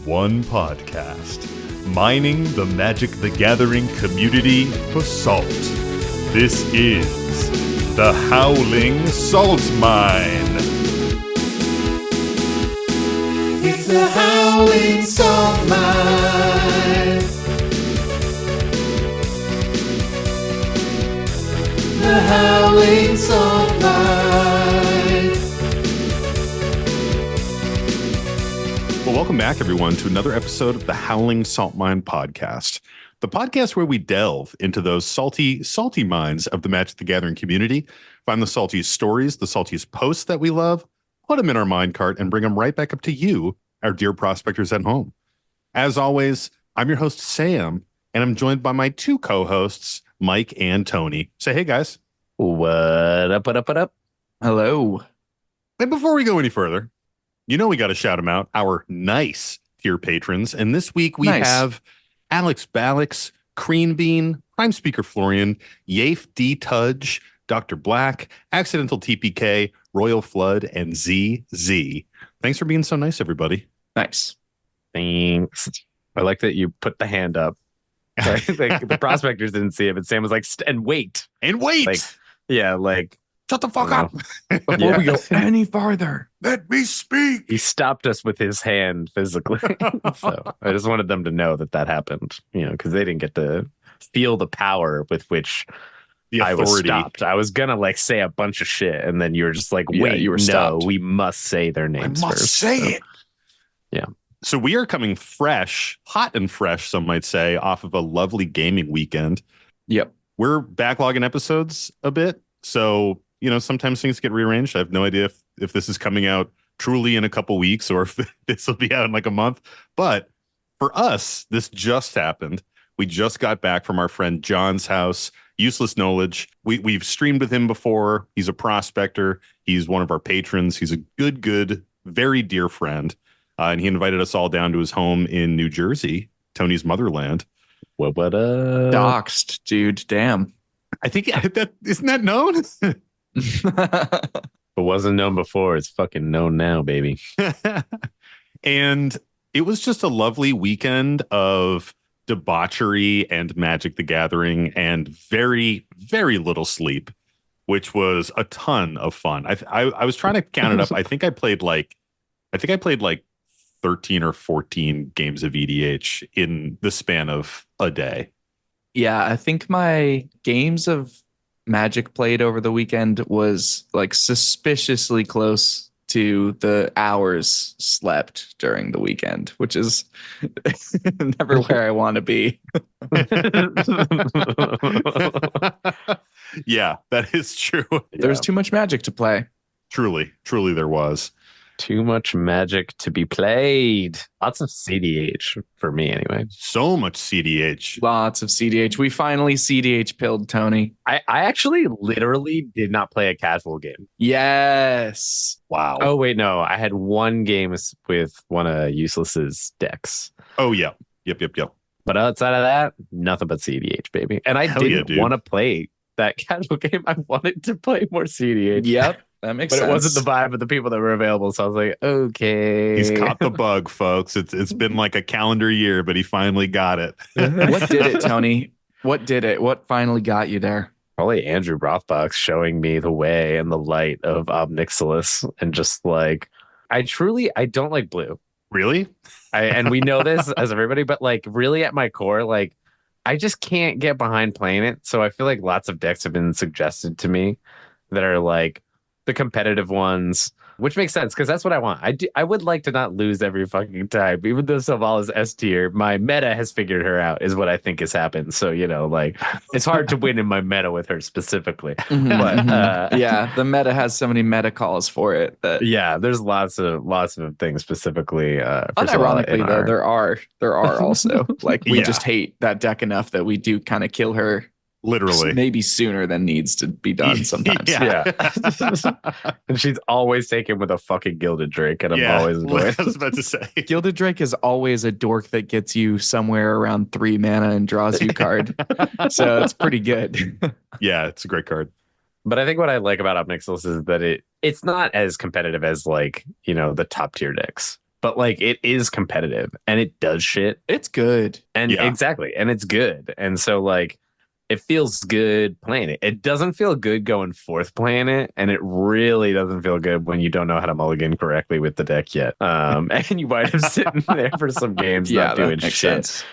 one podcast, mining the Magic the Gathering community for salt. This is the Howling Salt Mine. It's the Howling Salt Mine. The Howling Salt Mine. Well, welcome back, everyone, to another episode of the Howling Salt Mine podcast, the podcast where we delve into those salty mines of the Magic the Gathering community, find the saltiest stories, the saltiest posts that we love, put them in our mine cart, and bring them right back up to you, our dear prospectors at home. As always, I'm your host, Sam, and I'm joined by my two co-hosts, Mike and Tony. Say hey, guys. What up? Hello. And before we go any further, you know we got to shout them out, our nice tier patrons. And this week we have Alex Balix, Crean Bean, Prime Speaker Florian, Yafe D. Tudge, Dr. Black, Accidental TPK, Royal Flood, and ZZ. Thanks for being so nice, everybody. Nice. Thanks. I like that you put the hand up. Like the prospectors didn't see it, but Sam was like, and wait. Like, yeah, like, shut the fuck up. Before we go any farther, Let me speak. he stopped us with his hand physically. So I just wanted them to know that happened, because they didn't get to feel the power with which The I was authority. stopped. I was gonna like say a bunch of shit, and then you were just like, wait, you were no, stopped. we must say their names first. it. Yeah. So we are coming fresh, hot and fresh, some might say, off of a lovely gaming weekend. Yep. We're backlogging episodes a bit. So, sometimes things get rearranged. I have no idea if this is coming out truly in a couple weeks or if this will be out in like a month. But for us, this just happened. We just got back from our friend John's house, Useless Knowledge. We've streamed with him before. He's a prospector. He's one of our patrons. He's a good, very dear friend. And he invited us all down to his home in New Jersey, Tony's motherland. What Doxed, dude. Damn. I think that isn't that known? If it wasn't known before, it's fucking known now, baby. And it was just a lovely weekend of debauchery and Magic the Gathering and very, very little sleep, which was a ton of fun. I was trying to count it up. I think I played like 13 or 14 games of EDH in the span of a day. Yeah, I think my games of Magic played over the weekend was like suspiciously close to the hours slept during the weekend, which is never where I want to be. Yeah, that is true. There's too much Magic to play. Truly there was. Too much Magic to be played. Lots of cEDH for me, anyway. So much cEDH. Lots of cEDH. We finally cEDH pilled Tony. I actually literally did not play a casual game. Yes. Wow. Oh, wait, no. I had one game with one of Useless's decks. Oh, yeah. Yep. But outside of that, nothing but cEDH, baby. And I Hell yeah, didn't dude. want to play that casual game. I wanted to play more cEDH. Yep. That makes But sense. it wasn't the vibe of the people that were available. So I was like, okay. He's caught the bug, folks. It's been like a calendar year, but he finally got it. What did it, Tony? What did it? What finally got you there? Probably Andrew Rothbach's showing me the way and the light of Obnixilis. And just like, I don't like blue. Really? And we know this as everybody, but like really at my core, like I just can't get behind playing it. So I feel like lots of decks have been suggested to me that are like the competitive ones, which makes sense because that's what I want. I would like to not lose every fucking time, even though Sylvala's S tier. My meta has figured her out, is what I think has happened. So like it's hard to win in my meta with her specifically. But Yeah, the meta has so many meta calls for it that yeah, there's lots of things specifically. For Sylvala in unironically though, our- there are also like we Yeah. just hate that deck enough that we do kind of kill her Literally. maybe sooner than needs to be done sometimes. Yeah. And she's always taken with a fucking Gilded Drake, and I'm Yeah, always annoyed. I was about to say. Gilded Drake is always a dork that gets you somewhere around 3 mana and draws you a card. So it's pretty good. Yeah, it's a great card. But I think what I like about Obnixilis is that it's not as competitive as like, the top tier decks. but like it is competitive and it does shit. It's good. And Yeah. exactly. And it's good. And so like it feels good playing it. It doesn't feel good going fourth playing it. And it really doesn't feel good when you don't know how to mulligan correctly with the deck yet. And you wind up sitting there for some games Yeah, not that doing makes shit. sense.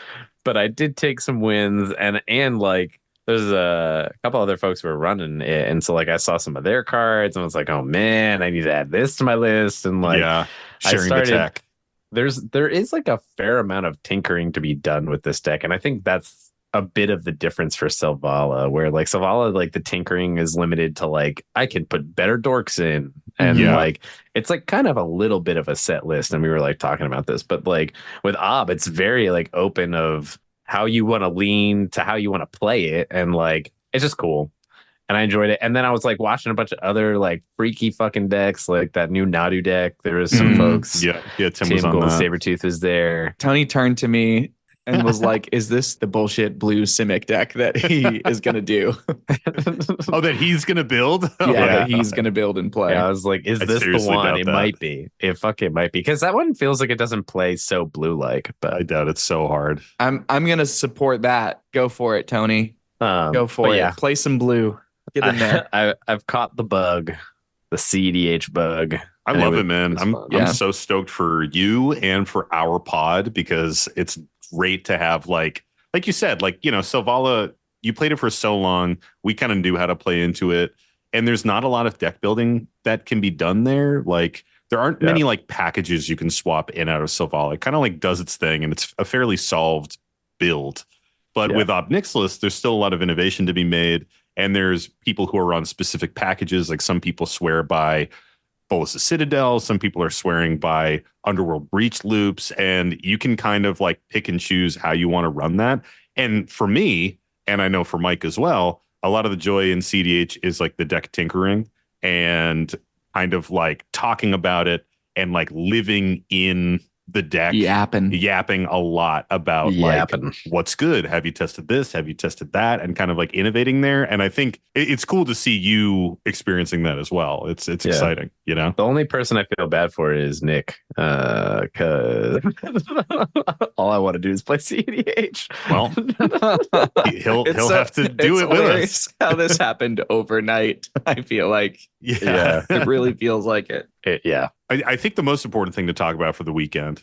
But I did take some wins and like there's a couple other folks who were running it. And so like I saw some of their cards and I was like, oh man, I need to add this to my list. And like yeah, I sharing the started tech. there is like a fair amount of tinkering to be done with this deck, and I think that's a bit of the difference for Selvala, where like Selvala, like the tinkering is limited to like I can put better dorks in, and Yeah. like it's like kind of a little bit of a set list, and we were like talking about this, but like with Ob, it's very like open of how you want to lean to how you want to play it, and like it's just cool. And I enjoyed it. And then I was like watching a bunch of other like freaky fucking decks, like that new Nadu deck. There was some folks. Yeah, Tim Team was on Golden that. Sabretooth was there. Tony turned to me and was like, is this the bullshit blue Simic deck that he is going to do? Oh, that he's gonna build? Oh, Yeah, my that he's God. going to build and play. Yeah, I was like, is I this the seriously one? doubt It that. might be. It fucking might be. Because that one feels like it doesn't play so blue like. I But doubt it's so hard. I'm going to support that. Go for it, Tony. Go for but it. yeah. Play some blue. Get in there. I've caught the bug, the cEDH bug. I And love it it, man. was I'm fun. Yeah. so stoked for you and for our pod because it's great to have like you said, like, you know, Selvala, you played it for so long. We kind of knew how to play into it. And there's not a lot of deck building that can be done there. Like there aren't many like packages you can swap in out of Selvala. It kind of like does its thing and it's a fairly solved build. But with Obnixilis, there's still a lot of innovation to be made. And there's people who are on specific packages. Like some people swear by Bolas's Citadel. Some people are swearing by Underworld Breach loops. And you can kind of like pick and choose how you want to run that. And for me, and I know for Mike as well, a lot of the joy in cEDH is like the deck tinkering and kind of like talking about it and like living in the deck, yapping a lot about like what's good. Have you tested this? Have you tested that? And kind of like innovating there. And I think it's cool to see you experiencing that as well. It's exciting, you know? The only person I feel bad for is Nick, because all I want to do is play cEDH. Well, he'll have to do it with us. How this happened overnight, I feel like. Yeah. It really feels like it. I think the most important thing to talk about for the weekend,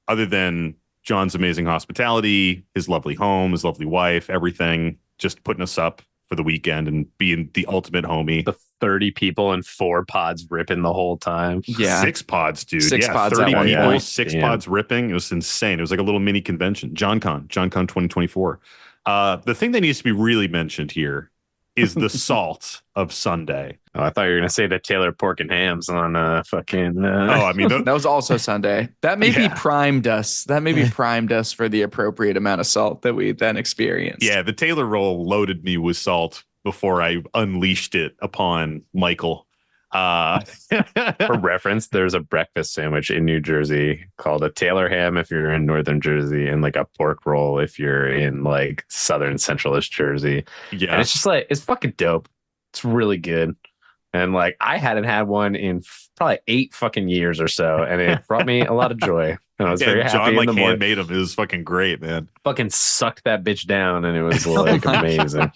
other than John's amazing hospitality, his lovely home, his lovely wife, everything, just putting us up for the weekend and being the ultimate homie. The 30 people and 4 pods ripping the whole time. Yeah. 6 pods, dude. 6 pods 30 at one people, point. 6 Damn. pods ripping. It was insane. It was like a little mini convention. JohnCon 2024. The thing that needs to be really mentioned here is the salt of Sunday. Oh, I thought you were gonna say the Taylor Pork and Hams on fucking. Oh, I mean, That was also Sunday. That maybe Yeah. primed us. That maybe primed us for the appropriate amount of salt that we then experienced. yeah, the Taylor roll loaded me with salt before I unleashed it upon Michael. For reference, there's a breakfast sandwich in New Jersey called a Taylor ham if you're in northern Jersey, and like a pork roll if you're in like southern centralist Jersey. And Yeah, it's just like it's fucking dope. It's really good. And like I hadn't had one in probably 8 fucking years or so, and it brought me a lot lot of joy. And I was very happy John in like the morning. handmade them. It was fucking great, man. Fucking sucked that bitch down, and it was like amazing.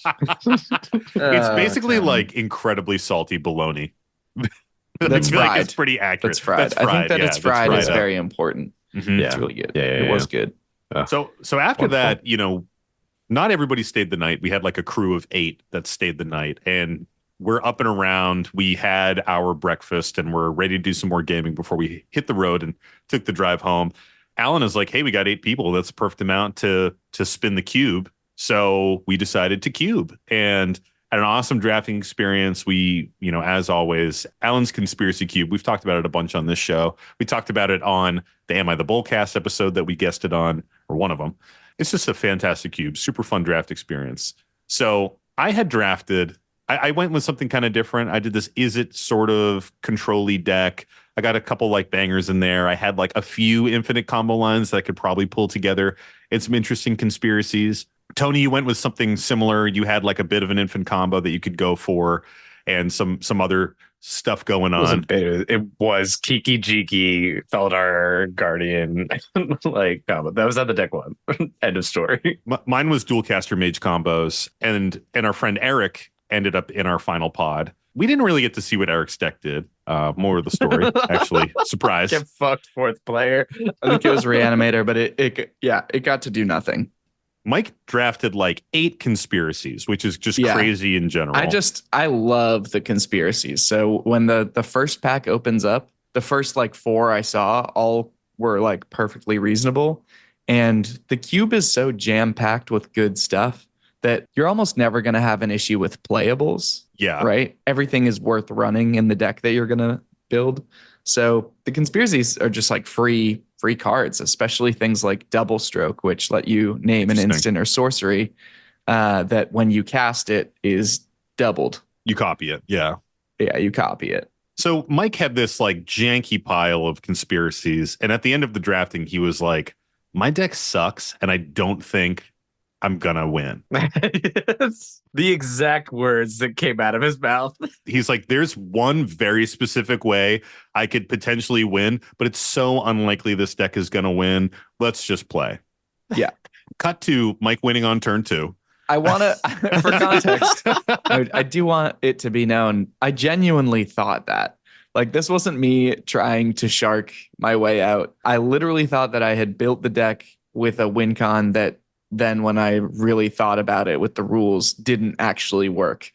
It's basically Tim. like incredibly salty bologna. That's I feel like fried. it's pretty accurate. That's fried. I think that yeah, it's that's fried is up. very important. Mhm. Yeah. It's really good. Yeah, It was good. So after Wonderful. that, you know, not everybody stayed the night. We had like a crew of 8 that stayed the night, and we're up and around. We had our breakfast, and we're ready to do some more gaming before we hit the road and took the drive home. Alan is like, "Hey, we got 8 people. That's the perfect amount to spin the cube." So we decided to cube and had an awesome drafting experience. We, you know, as always, Alan's Conspiracy Cube. We've talked about it a bunch on this show. We talked about it on the Am I the Bullcast episode that we guested on, or one of them. It's just a fantastic cube, super fun draft experience. So I had drafted, I went with something kind of different. I did this Is It sort of control-y deck. I got a couple like bangers in there. I had like a few infinite combo lines that I could probably pull together and some interesting conspiracies. Tony, you went with something similar. You had like a bit of an infant combo that you could go for and some other stuff going It was a on. bit. It was Kiki Jiki, Feldar, Guardian, like combo. That was how the deck one. End of story. Mine was dual caster mage combos, and our friend Eric ended up in our final pod. We didn't really get to see what Eric's deck did. More of the story, actually. Surprise. Get fucked, fourth player. I think it was Reanimator, but it got to do nothing. Mike drafted like 8 conspiracies, which is just crazy in general. I love the conspiracies. So when the first pack opens up, the first like 4 I saw all were like perfectly reasonable. And the cube is so jam-packed with good stuff that you're almost never going to have an issue with playables. Yeah. Right? Everything is worth running in the deck that you're going to build. So the conspiracies are just like free cards, especially things like Double Stroke, which let you name an instant or sorcery that when you cast it is doubled. You copy it. Yeah. Yeah, you copy it. So Mike had this like janky pile of conspiracies. And at the end of the drafting, he was like, my deck sucks and I don't think I'm gonna win. Yes. The exact words that came out of his mouth. He's like, there's one very specific way I could potentially win, but it's so unlikely this deck is gonna win. Let's just play. Yeah. Cut to Mike winning on turn 2. I want to, for context, I do want it to be known. I genuinely thought that. Like, this wasn't me trying to shark my way out. I literally thought that I had built the deck with a win con that then when I really thought about it with the rules didn't actually work.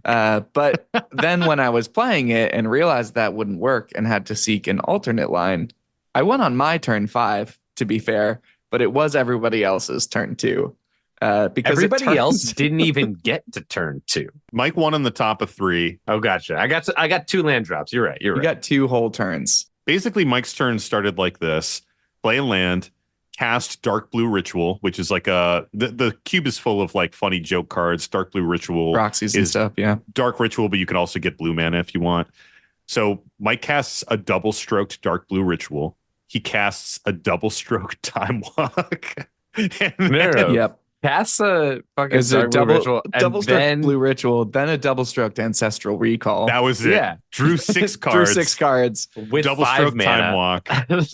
But then when I was playing it and realized that wouldn't work and had to seek an alternate line, I won on my turn 5, to be fair, but it was everybody else's turn 2. Because everybody else didn't even get to turn 2. Mike won on the top of 3. Oh, gotcha. I got 2 land drops. You're right. You got 2 whole turns. Basically, Mike's turn started like this: play a land, cast Dark Blue Ritual, which is like the cube is full of like funny joke cards. Dark Blue Ritual proxies and stuff. Yeah. Dark Ritual, but you can also get blue mana if you want. So Mike casts a double stroked Dark Blue Ritual. He casts a double stroked Time Walk. Yep. Casts a fucking double stroke blue ritual, then a double stroked ancestral recall. That was it. Yeah. Drew 6 cards. Drew 6 cards with double stroke Time Walk.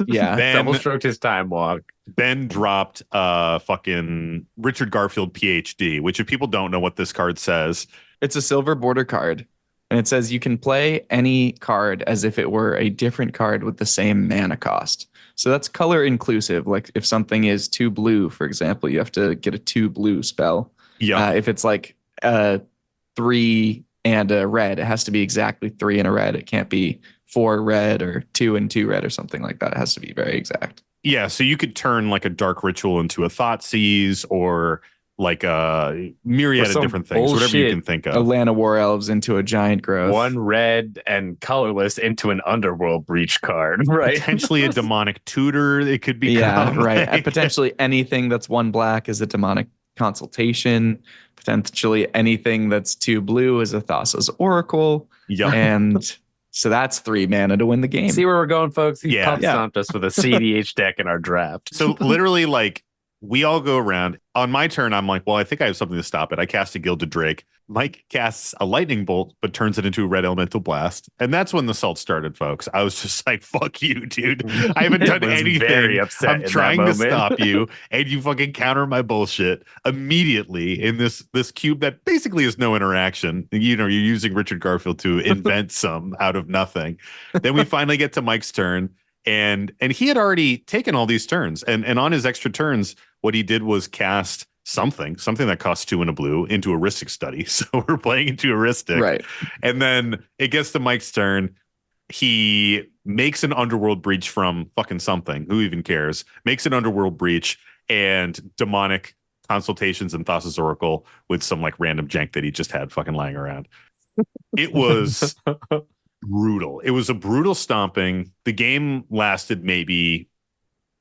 Yeah. Then, double stroked his Time Walk. Then dropped fucking Richard Garfield PhD, which if people don't know what this card says, it's a silver border card. And it says you can play any card as if it were a different card with the same mana cost. So that's color inclusive. Like if something is 2 blue, for example, you have to get a 2 blue spell. Yeah. If it's like 3 and a red, it has to be exactly 3 and a red. It can't be 4 red or 2 and 2 red or something like that. It has to be very exact. Yeah. So you could turn like a Dark Ritual into a Thoughtseize or like a myriad of different things, whatever you can think of. A Land of War Elves into a Giant Growth. 1 red and colorless into an Underworld Breach card, right? Potentially a Demonic Tutor. It could be. Yeah, right. And potentially anything that's 1 black is a Demonic Consultation. Potentially anything that's 2 blue is a Thassa's Oracle. Yeah. And so that's 3 mana to win the game. See where we're going, folks? He Yeah. stomped us with a cEDH deck in our draft. So literally, like, we all go around. On my turn, I'm like, well, I think I have something to stop it. I cast a Gilded Drake. Mike casts a Lightning Bolt, but turns it into a Red Elemental Blast. And that's when the salt started, folks. I was just like, fuck you, dude. I haven't done anything. Very upset. I'm trying to stop you, and you fucking counter my bullshit immediately in this cube that basically has no interaction. You know, you're using Richard Garfield to invent some out of nothing. Then we finally get to Mike's turn. And he had already taken all these turns, and on his extra turns, what he did was cast something that costs 2 and a blue into Heuristic Study. So we're playing into Heuristic, right? And then it gets to Mike's turn. He makes an Underworld Breach from fucking something. Who even cares? Makes an Underworld Breach and Demonic Consultations and Thassa's Oracle with some like random jank that he just had fucking lying around. It was brutal. It was a brutal stomping. The game lasted maybe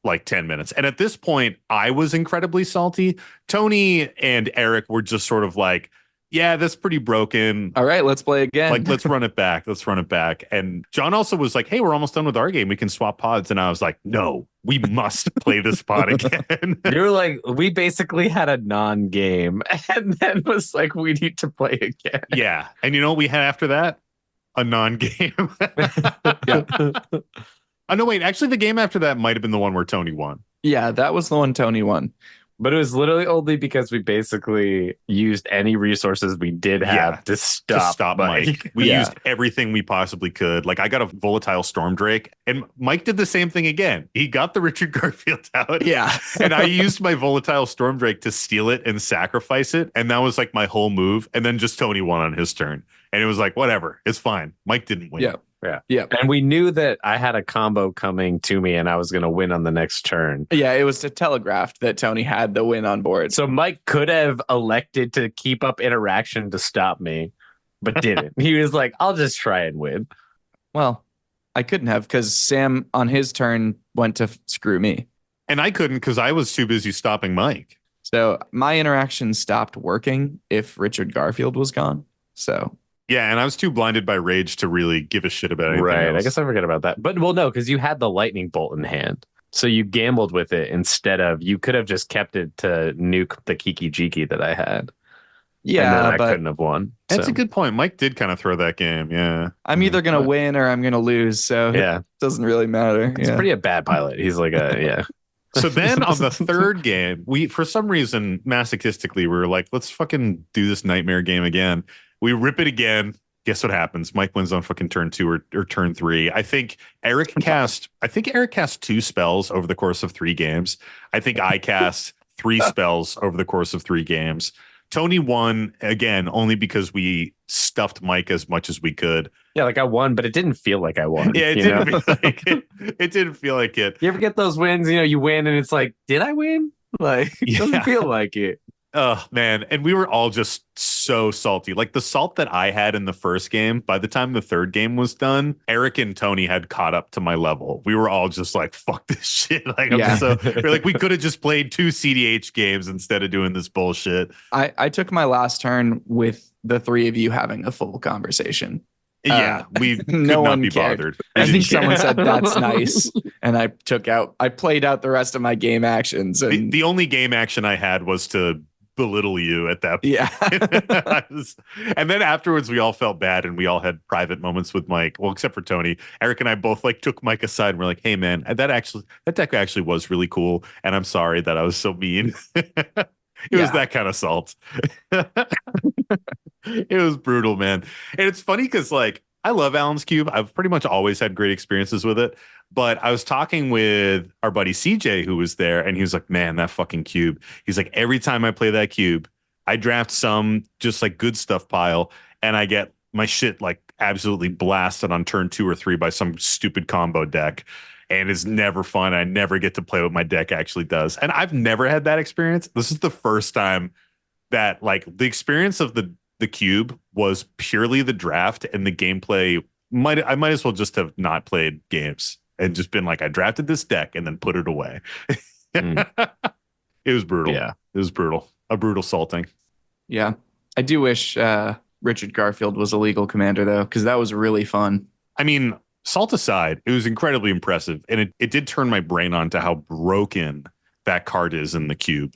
like 10 minutes. And at this point, I was incredibly salty. Tony and Eric were just sort of like, yeah, that's pretty broken. All right, let's play again. Like, let's run it back. Let's run it back. And John also was like, hey, we're almost done with our game. We can swap pods. And I was like, no, we must play this pod again. You were like, we basically had a non-game, and then was like, we need to play again. Yeah. And you know what we had after that? A non-game. Yeah. Oh, no, wait. Actually, the game after that might have been the one where Tony won. Yeah, that was the one Tony won. But it was literally only because we basically used any resources we did have to stop Mike. We used everything we possibly could. Like, I got a volatile Storm Drake, and Mike did the same thing again. He got the Richard Garfield out. Yeah. And I used my volatile Storm Drake to steal it and sacrifice it. And that was like my whole move. And then just Tony won on his turn. And it was like, whatever, it's fine. Mike didn't win. Yeah. And we knew that I had a combo coming to me and I was going to win on the next turn. Yeah, it was telegraphed that Tony had the win on board. So Mike could have elected to keep up interaction to stop me, but didn't. He was like, I'll just try and win. Well, I couldn't have because Sam on his turn went to screw me. And I couldn't because I was too busy stopping Mike. So my interaction stopped working if Richard Garfield was gone. So yeah, and I was too blinded by rage to really give a shit about anything Right. else. I guess I forget about that. But well, no, because you had the lightning bolt in hand. So you gambled with it instead of you could have just kept it to nuke the Kiki Jiki that I had. yeah, and then I but couldn't have won. That's So, a good point. Mike did kind of throw that game. Yeah. I'm either gonna But- win or I'm gonna lose. So yeah. it doesn't really matter. It's pretty a bad pilot. He's like yeah. So then on the third game, we, for some reason, masochistically, we were like, let's fucking do this nightmare game again. We rip it again. Guess what happens? Mike wins on fucking turn 2 or turn 3. I think Eric cast 2 spells over the course of 3 games. I think I cast 3 spells over the course of 3 games. Tony won again only because we stuffed Mike as much as we could. Yeah, like I won, but it didn't feel like I won. Yeah, it you didn't know? feel like it. It didn't feel like it. You ever get those wins, you win and it's like, did I win? Like it Yeah. doesn't feel like it. Oh man, and we were all just so salty. Like the salt that I had in the first game, by the time the third game was done, Eric and Tony had caught up to my level. We were all just like, fuck this shit. Like Yeah. we're like, we could have just played 2 cEDH games instead of doing this bullshit. I took my last turn with the 3 of you having a full conversation. Yeah, we could no not one be cared. bothered. I We think didn't care. someone said that's nice, and I played out the rest of my game actions. And The only game action I had was to belittle you at that point. yeah, And then afterwards we all felt bad and we all had private moments with Mike, well except for Tony. Eric and I both like took Mike aside and we're like, hey man, that deck actually was really cool and I'm sorry that I was so mean. It was that kind of salt. It was brutal, man. And it's funny because like I love Alan's Cube. I've pretty much always had great experiences with it. But I was talking with our buddy CJ who was there, and he was like, man, that fucking cube. He's like, every time I play that cube, I draft some just like good stuff pile, and I get my shit like absolutely blasted on turn 2 or 3 by some stupid combo deck. And it's never fun. I never get to play what my deck actually does. And I've never had that experience. This is the first time that like the experience of the cube was purely the draft, and the gameplay I might as well just have not played games and just been like, I drafted this deck and then put it away. It was brutal. Yeah. It was brutal. A brutal salting. yeah. I do wish Richard Garfield was a legal commander though, because that was really fun. I mean, salt aside, it was incredibly impressive. And it did turn my brain on to how broken that card is in the cube.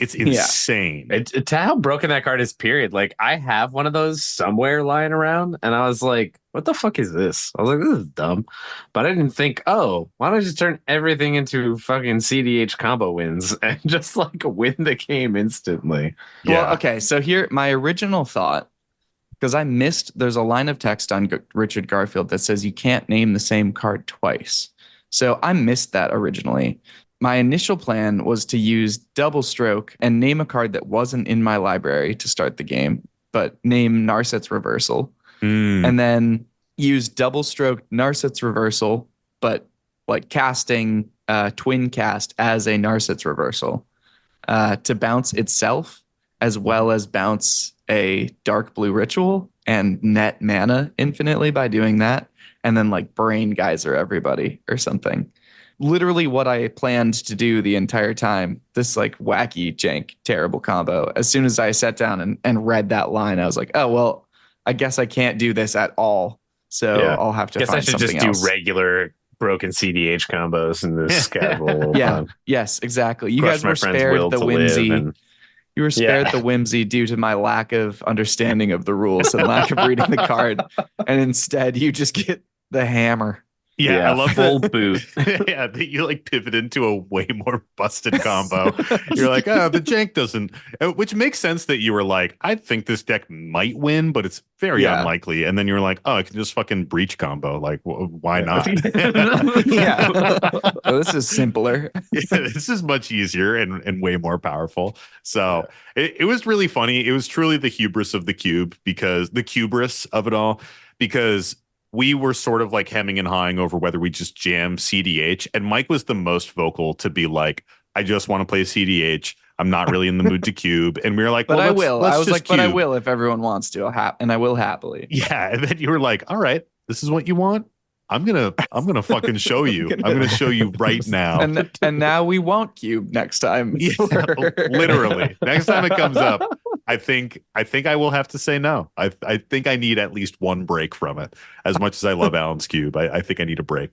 It's insane. To how broken that card is, period. Like I have one of those somewhere lying around, and I was like, what the fuck is this? I was like, this is dumb. But I didn't think, oh, why don't I just turn everything into fucking cEDH combo wins and just like win the game instantly? Yeah. Well, okay. So here, my original thought, because I missed, there's a line of text on Richard Garfield that says you can't name the same card twice. So I missed that originally. My initial plan was to use double stroke and name a card that wasn't in my library to start the game, but name Narset's Reversal. And then use double stroke Narset's Reversal, but like casting twin cast as a Narset's Reversal to bounce itself, as well as bounce a dark blue ritual and net mana infinitely by doing that. And then like brain geyser everybody or something. Literally what I planned to do the entire time. This like wacky, jank, terrible combo. As soon as I sat down and read that line, I was like, oh, well, I guess I can't do this at all. So Yeah. I'll have to Guess I find should something just else. do regular broken CDH combos in this casual. Yeah. fun. Yes, exactly. You Crush guys my were friend's spared will the to live, whimsy. and You were spared Yeah. the whimsy due to my lack of understanding of the rules and lack of reading the card. And instead, you just get the hammer. Yeah, I love full that. boot. Yeah, that you like pivot into a way more busted combo. You're like, oh, the jank doesn't, which makes sense that you were like, I think this deck might win, but it's very Yeah. unlikely. And then you're like, oh, I can just fucking breach combo. Like, why not? Yeah. Oh, this is simpler. Yeah, this is much easier and way more powerful. So it was really funny. It was truly the hubris of the cube, because the Cubris of it all, because we were sort of like hemming and hawing over whether we just jam cEDH. And Mike was the most vocal to be like, I just want to play cEDH. I'm not really in the mood to cube. And we were like, But well, I let's, will. let's I was just like, but I cube. will if everyone wants to. And I will happily. Yeah. And then you were like, all right, this is what you want. I'm gonna fucking show you. I'm gonna show you right now. And now we won't cube next time. Yeah, literally. Next time it comes up, I think I will have to say no. I think I need at least one break from it. As much as I love Alan's Cube, I think I need a break.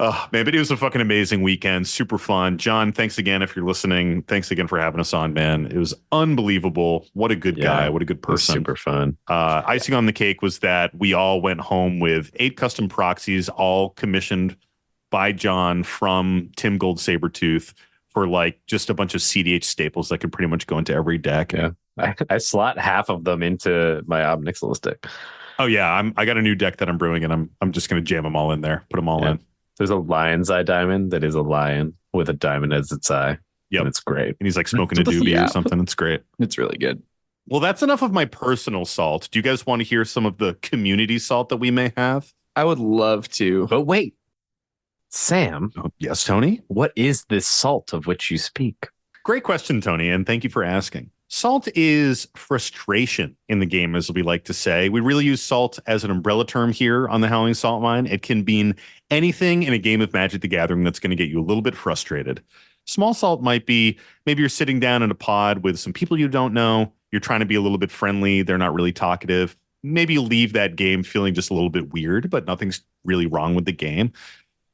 Oh man, but it was a fucking amazing weekend. Super fun. John, thanks again if you're listening. Thanks again for having us on, man. It was unbelievable. What a good guy. What a good person. Super fun. Icing on the cake was that we all went home with 8 custom proxies, all commissioned by John from Tim Gold Sabertooth, for like just a bunch of cEDH staples that could pretty much go into every deck. Yeah. I slot half of them into my Obnixilis deck. Oh yeah, I got a new deck that I'm brewing, and I'm just gonna jam them all in there, put them all in. There's a lion's eye diamond that is a lion with a diamond as its eye. Yep. And it's great. And he's like smoking a doobie Yeah. or something. It's great. It's really good. Well, that's enough of my personal salt. Do you guys want to hear some of the community salt that we may have? I would love to. But wait, Sam, Oh, yes, Tony? what is this salt of which you speak? Great question, Tony, and thank you for asking. Salt is frustration in the game, as we like to say. We really use salt as an umbrella term here on the Howling Salt Mine. It can mean anything in a game of Magic the Gathering that's going to get you a little bit frustrated. Small salt might be maybe you're sitting down in a pod with some people you don't know. You're trying to be a little bit friendly. They're not really talkative. Maybe you leave that game feeling just a little bit weird, but nothing's really wrong with the game.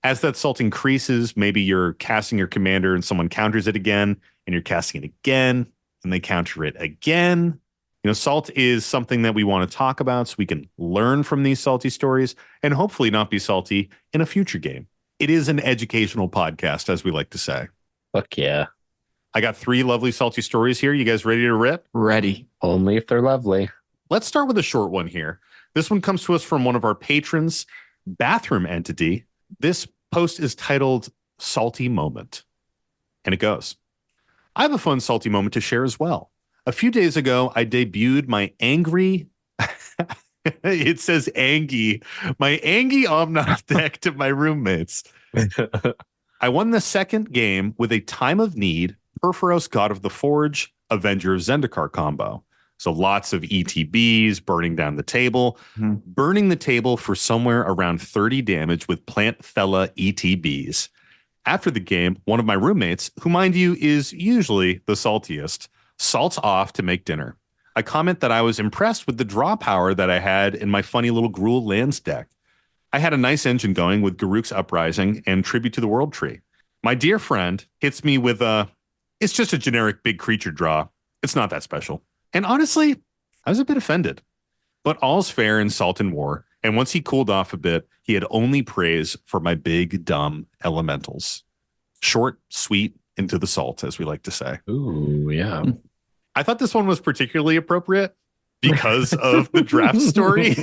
As that salt increases, maybe you're casting your commander and someone counters it again, and you're casting it again, and they counter it again. You know, salt is something that we want to talk about so we can learn from these salty stories and hopefully not be salty in a future game. It is an educational podcast, as we like to say. Fuck yeah. I got 3 lovely salty stories here. You guys ready to rip? Ready. Only if they're lovely. Let's start with a short one here. This one comes to us from one of our patrons, Bathroom Entity. This post is titled Salty Moment. And it goes, I have a fun salty moment to share as well. A few days ago, I debuted my angry, it says Angie, my Angie Omnath deck to my roommates. I won the second game with a Time of Need, Perforos God of the Forge, Avenger of Zendikar combo. So lots of ETBs, burning down the table, burning the table for somewhere around 30 damage with Plant Fella ETBs. After the game, one of my roommates, who mind you is usually the saltiest, salts off to make dinner. I comment that I was impressed with the draw power that I had in my funny little Gruul lands deck. I had a nice engine going with Garruk's Uprising and Tribute to the World Tree. My dear friend hits me with it's just a generic big creature draw. It's not that special. And honestly, I was a bit offended. But all's fair in Salt and War, and once he cooled off a bit, he had only praise for my big, dumb elementals. Short, sweet, into the salt, as we like to say. Ooh, yeah. I thought this one was particularly appropriate because of the draft story.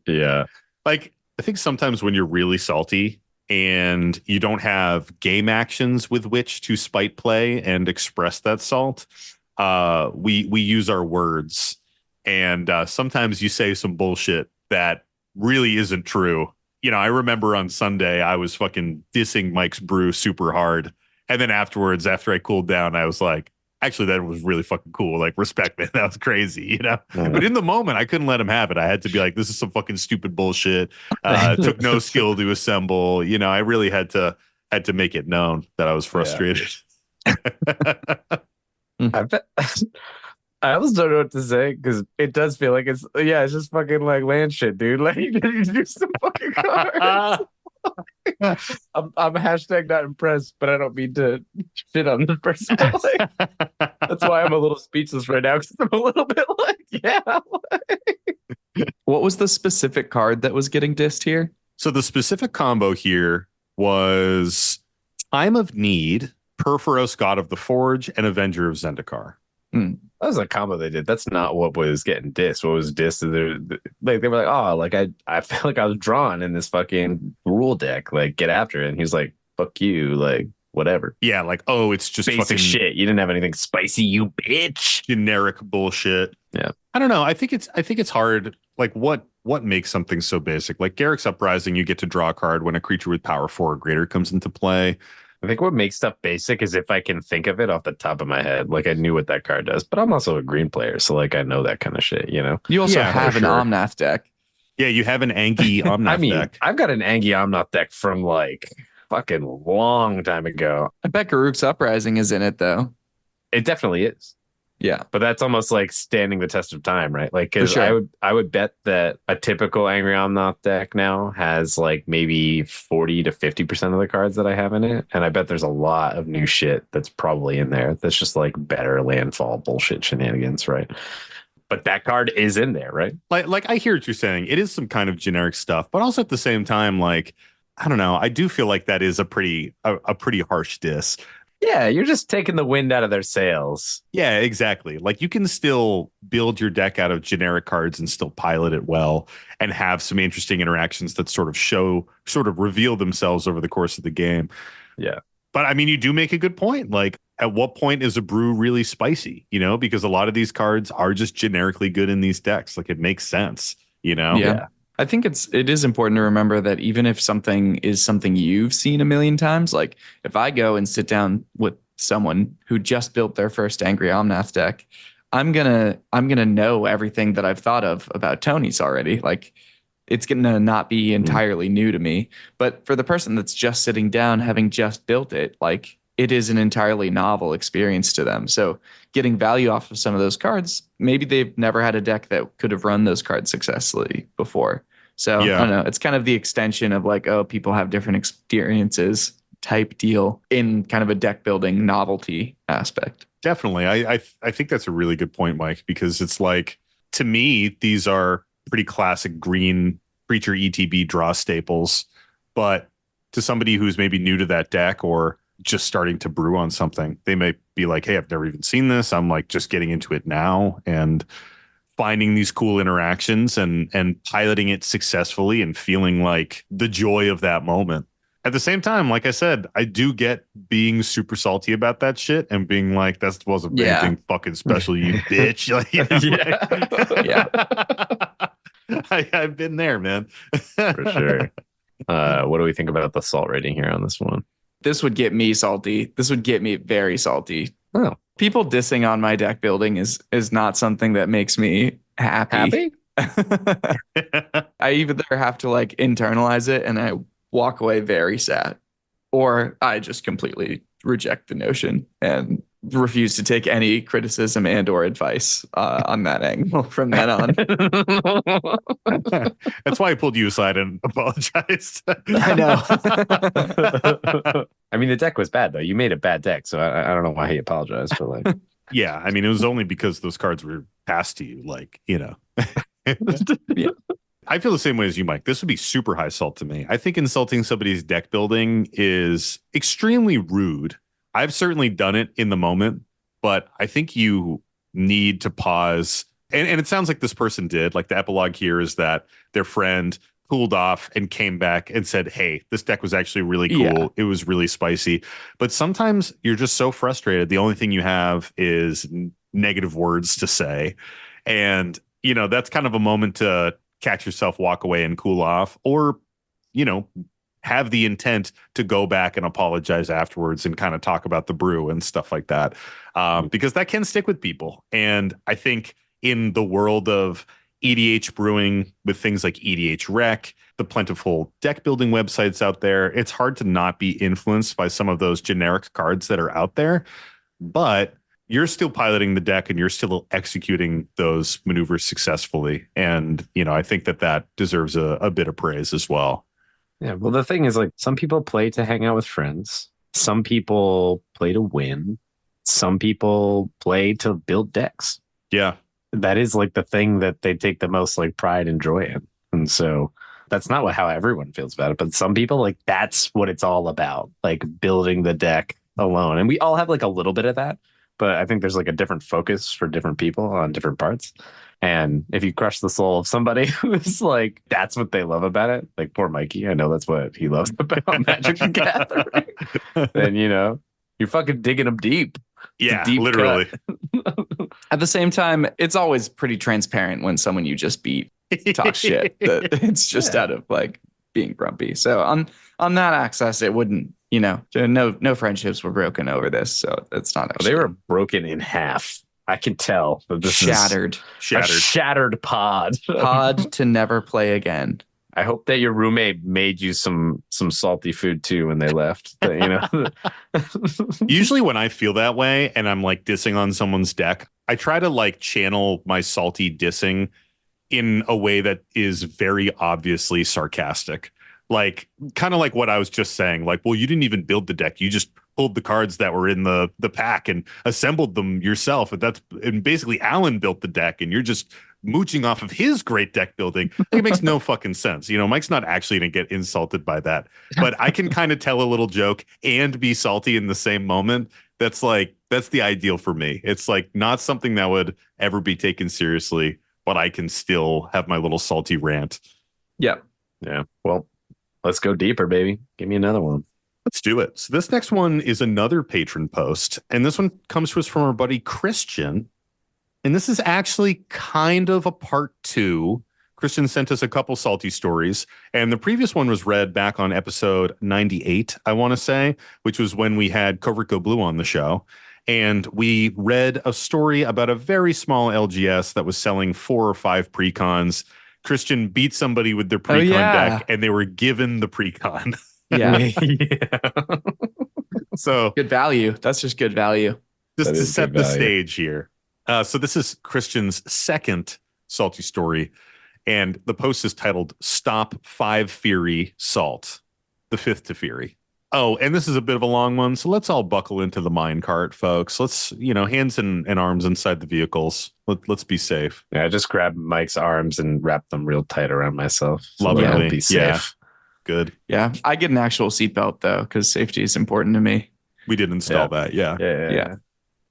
Yeah. Like, I think sometimes when you're really salty and you don't have game actions with which to spite play and express that salt, we use our words, and sometimes you say some bullshit that really isn't true. You know, I remember on Sunday I was fucking dissing Mike's brew super hard, and then afterwards, after I cooled down, I was like, actually, that was really fucking cool. Like, respect, man. That was crazy, you know? But in the moment, I couldn't let him have it. I had to be like, this is some fucking stupid bullshit. It took no skill to assemble. You know, I really had to make it known that I was frustrated. I bet I almost don't know what to say because it does feel like it's just fucking like land shit, dude. Like you do some fucking cards. I'm hashtag not impressed, but I don't mean to shit on this person. But like, that's why I'm a little speechless right now because I'm a little bit like, yeah. What was the specific card that was getting dissed here? So the specific combo here was Time of Need, Perforos, God of the Forge, and Avenger of Zendikar. That was a combo they did. That's not what was getting dissed. What was dissed is like they were like, oh, like I feel like I was drawn in this fucking rule deck. Like, get after it. And he's like, fuck you, like whatever. Yeah, like, oh, it's just Basic fucking shit. You didn't have anything spicy, you bitch. generic bullshit. Yeah. I don't know. I think it's hard. Like what makes something so basic? Like Garrick's Uprising, you get to draw a card when a creature with power 4 or greater comes into play. I think what makes stuff basic is if I can think of it off the top of my head. Like I knew what that card does, but I'm also a green player, so like I know that kind of shit, you know? You also Yeah, have for an sure. Omnath deck. Yeah, you have an Angie Omnath I mean, deck. I've got an Angie Omnath deck from like fucking long time ago. I bet Garruk's Uprising is in it though. It definitely is. Yeah. But that's almost like standing the test of time, right? Like, because sure. I would bet that a typical Angry Omnath deck now has like maybe 40 to 50% of the cards that I have in it, and I bet there's a lot of new shit that's probably in there that's just like better landfall bullshit shenanigans, right? But that card is in there, right? Like I hear what you're saying. It is some kind of generic stuff, but also at the same time, like I don't know. I do feel like that is a pretty harsh diss. Yeah, you're just taking the wind out of their sails. Yeah, exactly. Like you can still build your deck out of generic cards and still pilot it well and have some interesting interactions that sort of reveal themselves over the course of the game. Yeah. But I mean, you do make a good point. Like at what point is a brew really spicy? You know, because a lot of these cards are just generically good in these decks. Like it makes sense, you know? Yeah. I think it is important to remember that even if something is something you've seen a million times, like if I go and sit down with someone who just built their first Angry Omnath deck, I'm gonna know everything that I've thought of about Tony's already. Like it's gonna not be entirely new to me. But for the person that's just sitting down, having just built it, like it is an entirely novel experience to them. So getting value off of some of those cards, maybe they've never had a deck that could have run those cards successfully before. So Yeah. I don't know. It's kind of the extension of like, oh, people have different experiences type deal in kind of a deck building novelty aspect. Definitely. I think that's a really good point, Mike, because it's like, to me, these are pretty classic green creature ETB draw staples. But to somebody who's maybe new to that deck or just starting to brew on something, they may be like, hey, I've never even seen this. I'm like just getting into it now and finding these cool interactions and piloting it successfully and feeling like the joy of that moment. At the same time, like I said, I do get being super salty about that shit and being like, that wasn't anything fucking special, you bitch. Like, you know, I've been there, man. For sure. What do we think about the salt rating here on this one? This would get me salty. This would get me very salty. Oh. People dissing on my deck building is not something that makes me happy. I either have to like internalize it and I walk away very sad, or I just completely reject the notion and refuse to take any criticism and or advice on that angle from then on. That's why I pulled you aside and apologized. I know. I mean, the deck was bad though. You made a bad deck, so I don't know why he apologized for like. Yeah, I mean, it was only because those cards were passed to you, like, you know. Yeah. I feel the same way as you, Mike. This would be super high salt to me. I think insulting somebody's deck building is extremely rude. I've certainly done it in the moment, but I think you need to pause. And it sounds like this person did. Like the epilogue here is that their friend cooled off and came back and said, hey, this deck was actually really cool. Yeah. It was really spicy. But sometimes you're just so frustrated. The only thing you have is negative words to say. And, you know, that's kind of a moment to catch yourself, walk away and cool off, or, you know, have the intent to go back and apologize afterwards and kind of talk about the brew and stuff like that. Because that can stick with people. And I think in the world of EDH brewing with things like EDH Rec, the plentiful deck building websites out there, it's hard to not be influenced by some of those generic cards that are out there. But you're still piloting the deck and you're still executing those maneuvers successfully. And, I think that deserves a bit of praise as well. Yeah, well, the thing is, like, some people play to hang out with friends. Some people play to win. Some people play to build decks. Yeah. That is like the thing that they take the most like pride and joy in. And so that's not how everyone feels about it. But some people, like, that's what it's all about, like building the deck alone. And we all have like a little bit of that. But I think there's like a different focus for different people on different parts. And if you crush the soul of somebody who's like, that's what they love about it, like poor Mikey, I know that's what he loves about Magic the Gathering, then, you're fucking digging them deep. Yeah, deep literally. At the same time, it's always pretty transparent when someone you just beat talks shit. That it's just out of like being grumpy. So on that access, it wouldn't, no friendships were broken over this. So it's not actually. They were broken in half. I can tell that this shattered. is a shattered pod. Pod to never play again. I hope that your roommate made you some salty food too when they left. Usually when I feel that way and I'm like dissing on someone's deck, I try to like channel my salty dissing in a way that is very obviously sarcastic. Like kind of like what I was just saying, like, well, you didn't even build the deck. You just pulled the cards that were in the pack and assembled them yourself. And basically Alan built the deck and you're just mooching off of his great deck building. It makes no fucking sense. Mike's not actually going to get insulted by that, but I can kind of tell a little joke and be salty in the same moment. That's the ideal for me. It's like not something that would ever be taken seriously, but I can still have my little salty rant. Yep. Yeah. Well, let's go deeper, baby. Give me another one. Let's do it. So this next one is another patron post, and this one comes to us from our buddy Christian. And this is actually kind of a part 2. Christian sent us a couple salty stories, and the previous one was read back on episode 98, I want to say, which was when we had Covert Go Blue on the show. And we read a story about a very small LGS that was selling 4 or 5 precons. Christian beat somebody with their precon deck, and they were given the precon. Yeah. So good value. That's just good value. Just to set the stage here. So this is Christian's second salty story, and the post is titled "Stop 5 Fury Salt," the 5th Teferi. Oh, and this is a bit of a long one, so let's all buckle into the mine cart, folks. Let's, hands and arms inside the vehicles. Let's be safe. Yeah, I just grabbed Mike's arms and wrapped them real tight around myself. Lovely. Be safe. Yeah. Good. Yeah, I get an actual seatbelt though, because safety is important to me. We did install that. Yeah.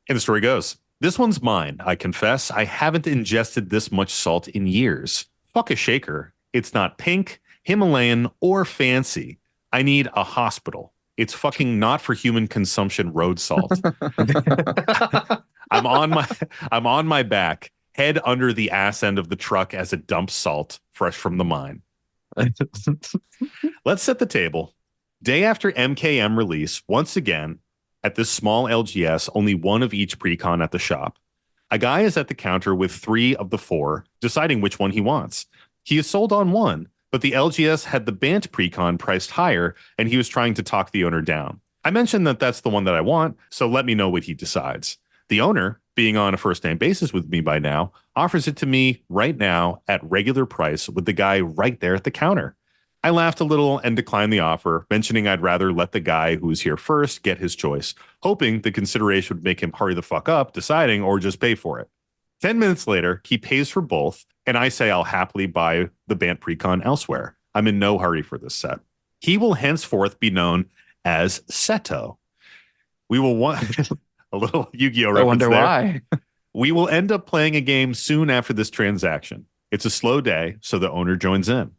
And the story goes, this one's mine. I confess I haven't ingested this much salt in years. Fuck a shaker. It's not pink, Himalayan, or fancy. I need a hospital. It's fucking not for human consumption road salt. I'm on my back, head under the ass end of the truck as it dumps salt fresh from the mine. Let's set the table. Day after MKM release, once again, at this small LGS, only one of each precon at the shop. A guy is at the counter with 3 of the 4, deciding which one he wants. He is sold on one, but the LGS had the Bant precon priced higher, and he was trying to talk the owner down. I mentioned that that's the one that I want, so let me know what he decides. The owner, being on a first-name basis with me by now, offers it to me right now at regular price with the guy right there at the counter. I laughed a little and declined the offer, mentioning I'd rather let the guy who was here first get his choice, hoping the consideration would make him hurry the fuck up, deciding or just pay for it. 10 minutes later, he pays for both, and I say I'll happily buy the Bant precon elsewhere. I'm in no hurry for this set. He will henceforth be known as Seto. We will want a little Yu-Gi-Oh! Reference. I wonder there. why. We will end up playing a game soon after this transaction. It's a slow day, so the owner joins in.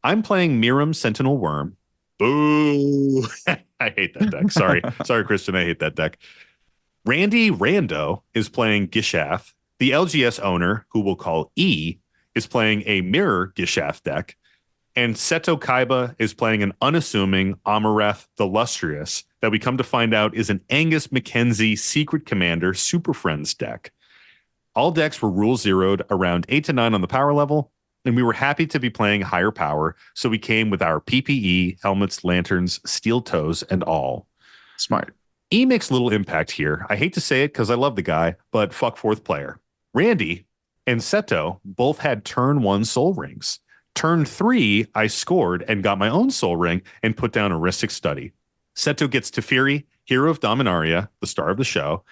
I'm playing Miram Sentinel Worm. Boo! I hate that deck. Sorry, Christian. I hate that deck. Randy Rando is playing Gishath. The LGS owner, who we'll call E, is playing a Mirror Gishath deck. And Seto Kaiba is playing an unassuming Amareth the Lustrous that we come to find out is an Angus McKenzie Secret Commander Super Friends deck. All decks were rule zeroed around 8 to 9 on the power level, and we were happy to be playing higher power, so we came with our PPE, helmets, lanterns, steel toes, and all. Smart. E makes little impact here. I hate to say it because I love the guy, but fuck fourth player. Randy and Seto both had turn 1 soul rings. Turn 3, I scored and got my own soul ring and put down a Ristic Study. Seto gets Teferi, Hero of Dominaria, the star of the show,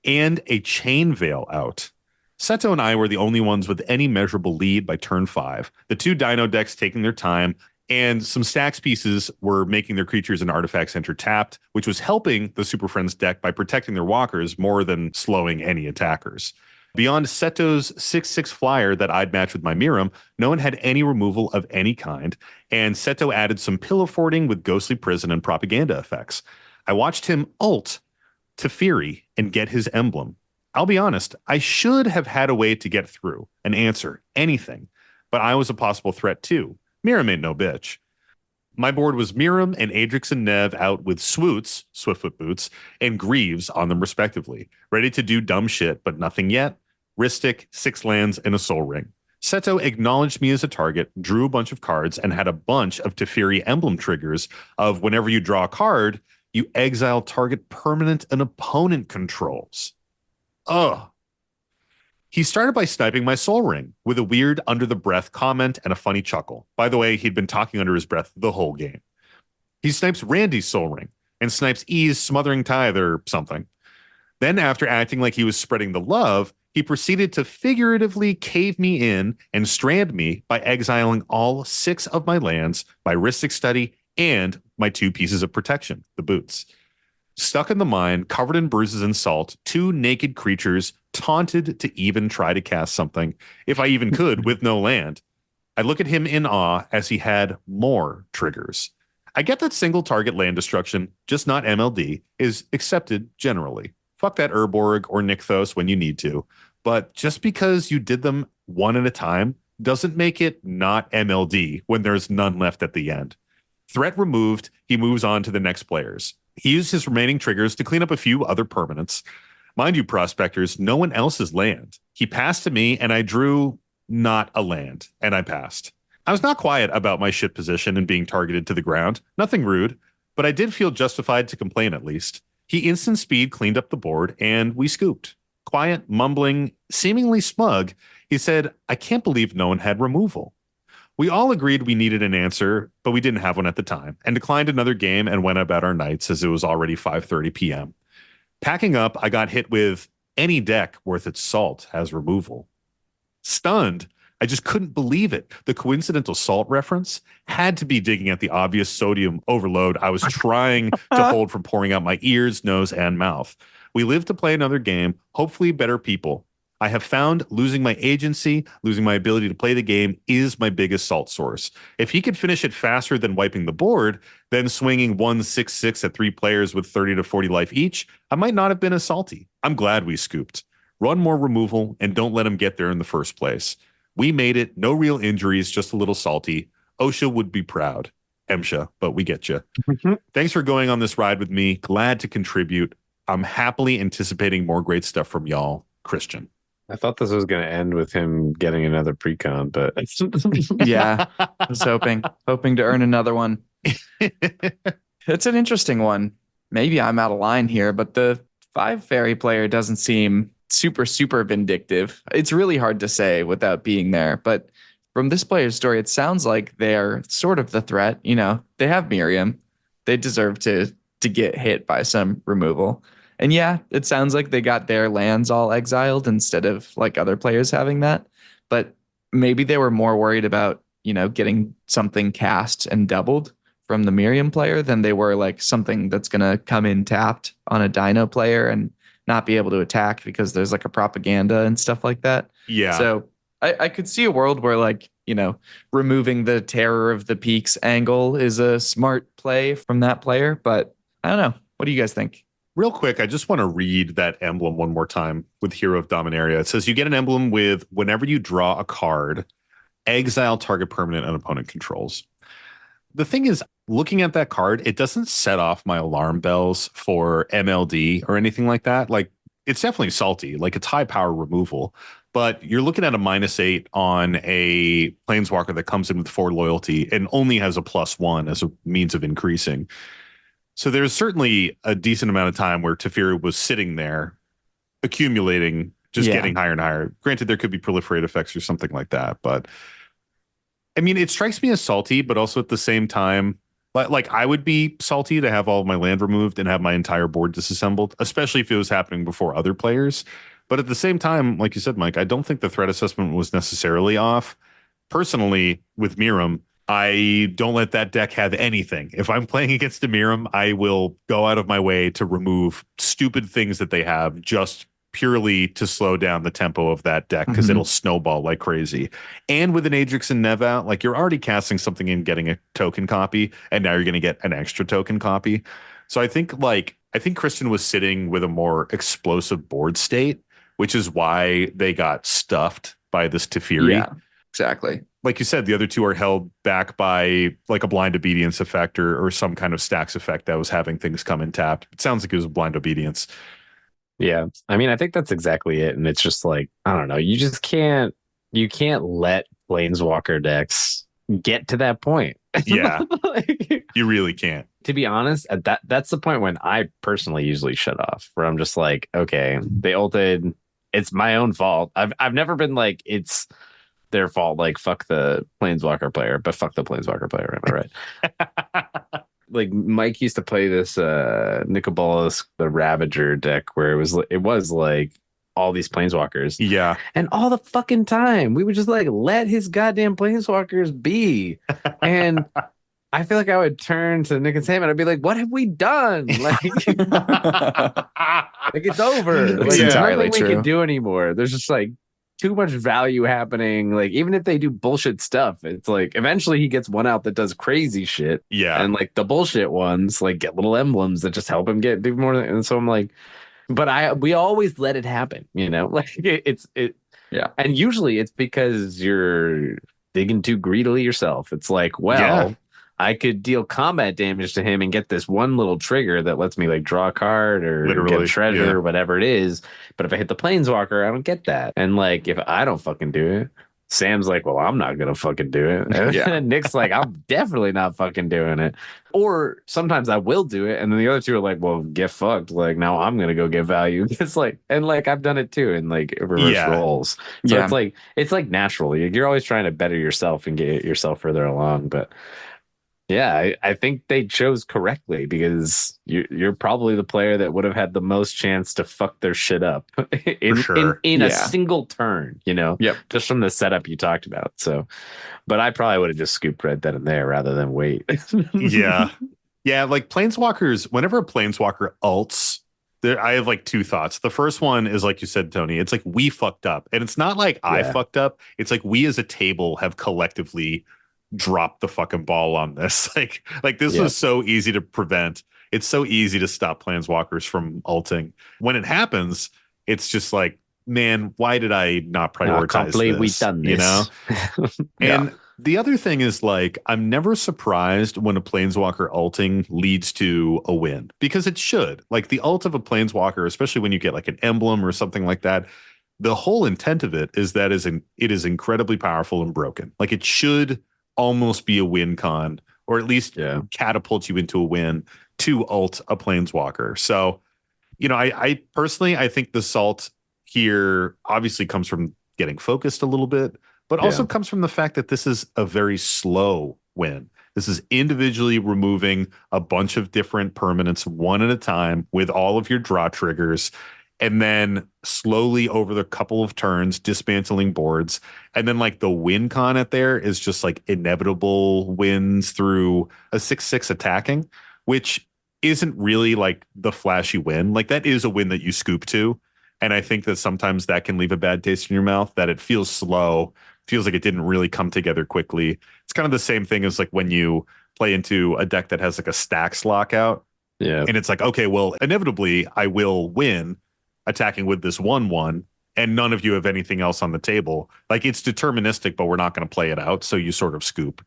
and a Chain Veil out. Seto and I were the only ones with any measurable lead by turn 5. The 2 Dino decks taking their time, and some stacks pieces were making their creatures and artifacts enter tapped, which was helping the Super Friends deck by protecting their walkers more than slowing any attackers. Beyond Seto's 6/6 flyer that I'd match with my Miram, no one had any removal of any kind, and Seto added some pillow forting with Ghostly Prison and propaganda effects. I watched him ult Teferi and get his emblem. I'll be honest, I should have had a way to get through, an answer, anything, but I was a possible threat too. Miram ain't no bitch. My board was Miram and Adrix and Nev out with Swoots, Swiftfoot Boots, and Greaves on them respectively, ready to do dumb shit, but nothing yet. Ristic, 6 lands, and a Soul Ring. Seto acknowledged me as a target, drew a bunch of cards, and had a bunch of Teferi emblem triggers of whenever you draw a card, you exile target permanent an opponent controls. Ugh. He started by sniping my Soul Ring with a weird under-the-breath comment and a funny chuckle. By the way, he'd been talking under his breath the whole game. He snipes Randy's Soul Ring and snipes E's Smothering Tithe or something. Then, after acting like he was spreading the love, he proceeded to figuratively cave me in and strand me by exiling all 6 of my lands, my Ristic Study, and my 2 pieces of protection, the boots. Stuck in the mine, covered in bruises and salt, 2 naked creatures taunted to even try to cast something, if I even could, with no land. I look at him in awe as he had more triggers. I get that single target land destruction, just not MLD, is accepted generally. Fuck that Urborg or Nykthos when you need to. But just because you did them one at a time doesn't make it not MLD when there's none left at the end. Threat removed, he moves on to the next players. He used his remaining triggers to clean up a few other permanents. Mind you, prospectors, no one else's land. He passed to me, and I drew not a land, and I passed. I was not quiet about my shit position and being targeted to the ground. Nothing rude, but I did feel justified to complain at least. He instant speed cleaned up the board, and we scooped. Quiet, mumbling, seemingly smug, he said, I can't believe no one had removal. We all agreed we needed an answer, but we didn't have one at the time, and declined another game and went about our nights as it was already 5:30 p.m. Packing up, I got hit with any deck worth its salt has removal. Stunned, I just couldn't believe it. The coincidental salt reference had to be digging at the obvious sodium overload I was trying to hold from pouring out my ears, nose, and mouth. We live to play another game, hopefully better people. I have found losing my agency, losing my ability to play the game is my biggest salt source. If he could finish it faster than wiping the board, then swinging 1/6/6 at 3 players with 30 to 40 life each, I might not have been as salty. I'm glad we scooped. Run more removal and don't let him get there in the first place. We made it. No real injuries, just a little salty. OSHA would be proud. EMSHA, but we get you. Thanks for going on this ride with me. Glad to contribute. I'm happily anticipating more great stuff from y'all. Christian. I thought this was going to end with him getting another precon, but Yeah, I was hoping to earn another one. It's an interesting one. Maybe I'm out of line here, but the 5 fairy player doesn't seem super vindictive. It's really hard to say without being there, but from this player's story, it sounds like they're sort of the threat. You know, they have Miriam. They deserve to get hit by some removal. And yeah, it sounds like they got their lands all exiled instead of like other players having that. But maybe they were more worried about, you know, getting something cast and doubled from the Miriam player than they were like something that's going to come in tapped on a Dino player and not be able to attack because there's like a propaganda and stuff like that. Yeah. So I could see a world where like, you know, removing the Terror of the Peaks angle is a smart play from that player. But I don't know. What do you guys think? Real quick, I just want to read that emblem one more time with Hero of Dominaria. It says you get an emblem with whenever you draw a card, exile target permanent and opponent controls. The thing is, looking at that card, it doesn't set off my alarm bells for MLD or anything like that. Like, it's definitely salty. Like, it's high power removal. But you're looking at a -8 on a Planeswalker that comes in with 4 loyalty and only has a +1 as a means of increasing. So there's certainly a decent amount of time where Teferi was sitting there accumulating, just Yeah. getting higher and higher. Granted, there could be proliferate effects or something like that, but I mean, it strikes me as salty, but also at the same time, like I would be salty to have all of my land removed and have my entire board disassembled, especially if it was happening before other players. But at the same time, like you said, Mike, I don't think the threat assessment was necessarily off. Personally, with Miram, I don't let that deck have anything. If I'm playing against a Miram, I will go out of my way to remove stupid things that they have just purely to slow down the tempo of that deck because it'll snowball like crazy. And with an Adrix and Nev out, like you're already casting something in, getting a token copy, and now you're going to get an extra token copy. So I think Kristen was sitting with a more explosive board state, which is why they got stuffed by this Teferi. Yeah, exactly. Like you said, the other two are held back by like a blind obedience effect or some kind of stacks effect that was having things come in tapped. It sounds like it was blind obedience. Yeah. I mean, I think that's exactly it. And it's just like, I don't know, you can't let Planeswalker decks get to that point. Yeah, Like, you really can't. to be honest, that's the point when I personally usually shut off, where I'm just like, okay, they ulted, it's my own fault. I've never been like it's their fault, like fuck the Planeswalker player, but fuck the Planeswalker player, am I right? Like Mike used to play this Nicobolas the Ravager deck where it was like all these Planeswalkers. Yeah. And all the fucking time we would just like let his goddamn Planeswalkers be. And I feel like I would turn to Nick and Sam and I'd be like, what have we done? Like, like it's over. That's Like there's entirely nothing we true. can do anymore. There's just like too much value happening. Like even if they do bullshit stuff, it's like eventually he gets one out that does crazy shit. Yeah. And like the bullshit ones, like get little emblems that just help him do more. And so I'm like, but we always let it happen, you know? Like it's Yeah. And usually it's because you're digging too greedily yourself. It's like, well, Yeah. I could deal combat damage to him and get this one little trigger that lets me like draw a card or Literally, get treasure yeah. or whatever it is. But if I hit the Planeswalker, I don't get that. And like if I don't fucking do it, Sam's like, well, I'm not gonna fucking do it. And Yeah. Nick's like, I'm definitely not fucking doing it. Or sometimes I will do it, and then the other two are like, well, get fucked. Like now I'm gonna go get value. It's like, and like I've done it too in like reverse Yeah. roles. So Yeah. it's like natural. You're always trying to better yourself and get yourself further along. But yeah, I think they chose correctly because you're probably the player that would have had the most chance to fuck their shit up in sure. in a Yeah. single turn, you know? Yep. Just from the setup you talked about. So, but I probably would have just scooped right then and there rather than wait. Yeah. Yeah, like planeswalkers, whenever a planeswalker ults, I have like two thoughts. The first one is like you said, Tony, it's like we fucked up. And it's not like I Yeah. fucked up. It's like we as a table have collectively dropped the fucking ball on this. Like this Yeah. was so easy to prevent. It's so easy to stop planeswalkers from ulting. When it happens, it's just like, man, why did I not I prioritize can't believe we this? done this. You know? Yeah. And the other thing is like, I'm never surprised when a planeswalker ulting leads to a win because it should. Like the ult of a planeswalker, especially when you get like an emblem or something like that, the whole intent of it is that it is incredibly powerful and broken. Like it should almost be a win con, or at least Yeah. catapult you into a win to ult a planeswalker. So, you know, I personally, I think the salt here obviously comes from getting focused a little bit, but also Yeah. comes from the fact that this is a very slow win. This is individually removing a bunch of different permanents one at a time with all of your draw triggers, and then slowly over the couple of turns dismantling boards. And then like the win con at there is just like inevitable wins through a 6/6 attacking, which isn't really like the flashy win. Like that is a win that you scoop to. And I think that sometimes that can leave a bad taste in your mouth, that it feels slow, feels like it didn't really come together quickly. It's kind of the same thing as like when you play into a deck that has like a stacks lockout. Yeah. And it's like, okay, well, inevitably I will win attacking with this 1/1, and none of you have anything else on the table. Like it's deterministic, but we're not going to play it out. So you sort of scoop.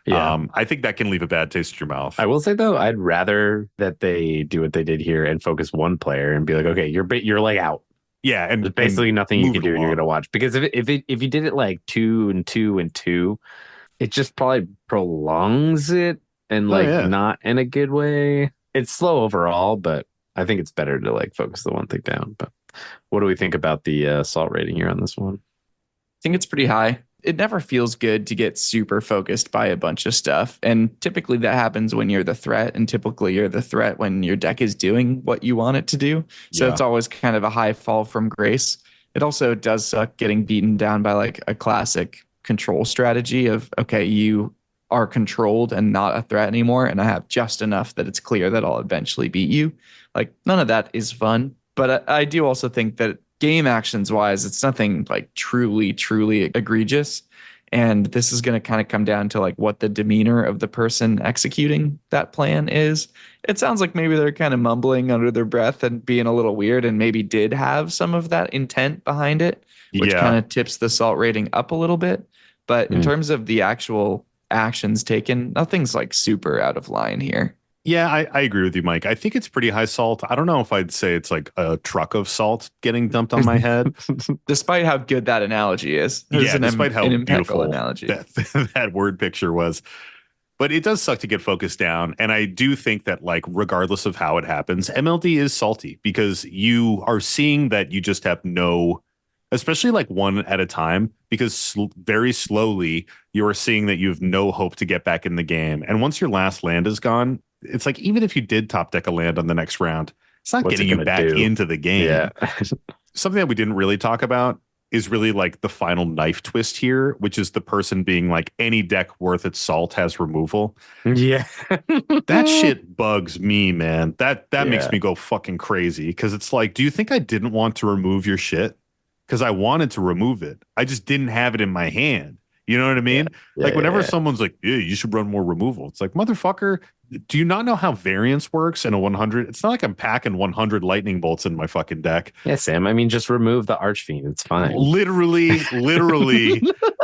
Yeah. I think that can leave a bad taste in your mouth. I will say though, I'd rather that they do what they did here and focus one player and be like, okay, you're like out. Yeah, and There's basically nothing you move can it do and you're along. gonna watch. Because if you did it like 2 and 2 and 2, it just probably prolongs it and Oh, like yeah. not in a good way. It's slow overall, but I think it's better to like focus the one thing down. But what do we think about the salt rating here on this one? I think it's pretty high. It never feels good to get super focused by a bunch of stuff. And typically that happens when you're the threat, and typically you're the threat when your deck is doing what you want it to do. So Yeah. it's always kind of a high fall from grace. It also does suck getting beaten down by like a classic control strategy of, okay, you are controlled and not a threat anymore, and I have just enough that it's clear that I'll eventually beat you. Like, none of that is fun. But I do also think that game actions wise, it's nothing like truly, truly egregious. And this is going to kind of come down to like what the demeanor of the person executing that plan is. It sounds like maybe they're kind of mumbling under their breath and being a little weird, and maybe did have some of that intent behind it, which Yeah. kind of tips the salt rating up a little bit. But in terms of the actual actions taken, nothing's like super out of line here. Yeah, I agree with you, Mike. I think it's pretty high salt. I don't know if I'd say it's like a truck of salt getting dumped on my head. Despite how good that analogy is. It's Yeah, despite how an impeccable beautiful analogy. that word picture was. But it does suck to get focused down. And I do think that, like, regardless of how it happens, MLD is salty because you are seeing that you just have no, especially like one at a time, because very slowly you are seeing that you have no hope to get back in the game. And once your last land is gone, it's like, even if you did top deck a land on the next round, it's not What's it getting you gonna back do? into the game. Yeah. Something that we didn't really talk about is really like the final knife twist here, which is the person being like, any deck worth its salt has removal. Yeah. That shit bugs me, man. That makes Yeah. me go fucking crazy, because it's like, do you think I didn't want to remove your shit? Because I wanted to remove it. I just didn't have it in my hand. You know what I mean? Like, whenever someone's like, yeah, you should run more removal, it's like, motherfucker, do you not know how variance works in a 100? It's not like I'm packing 100 lightning bolts in my fucking deck. Yeah, Sam. I mean, just remove the Archfiend. It's fine. Literally,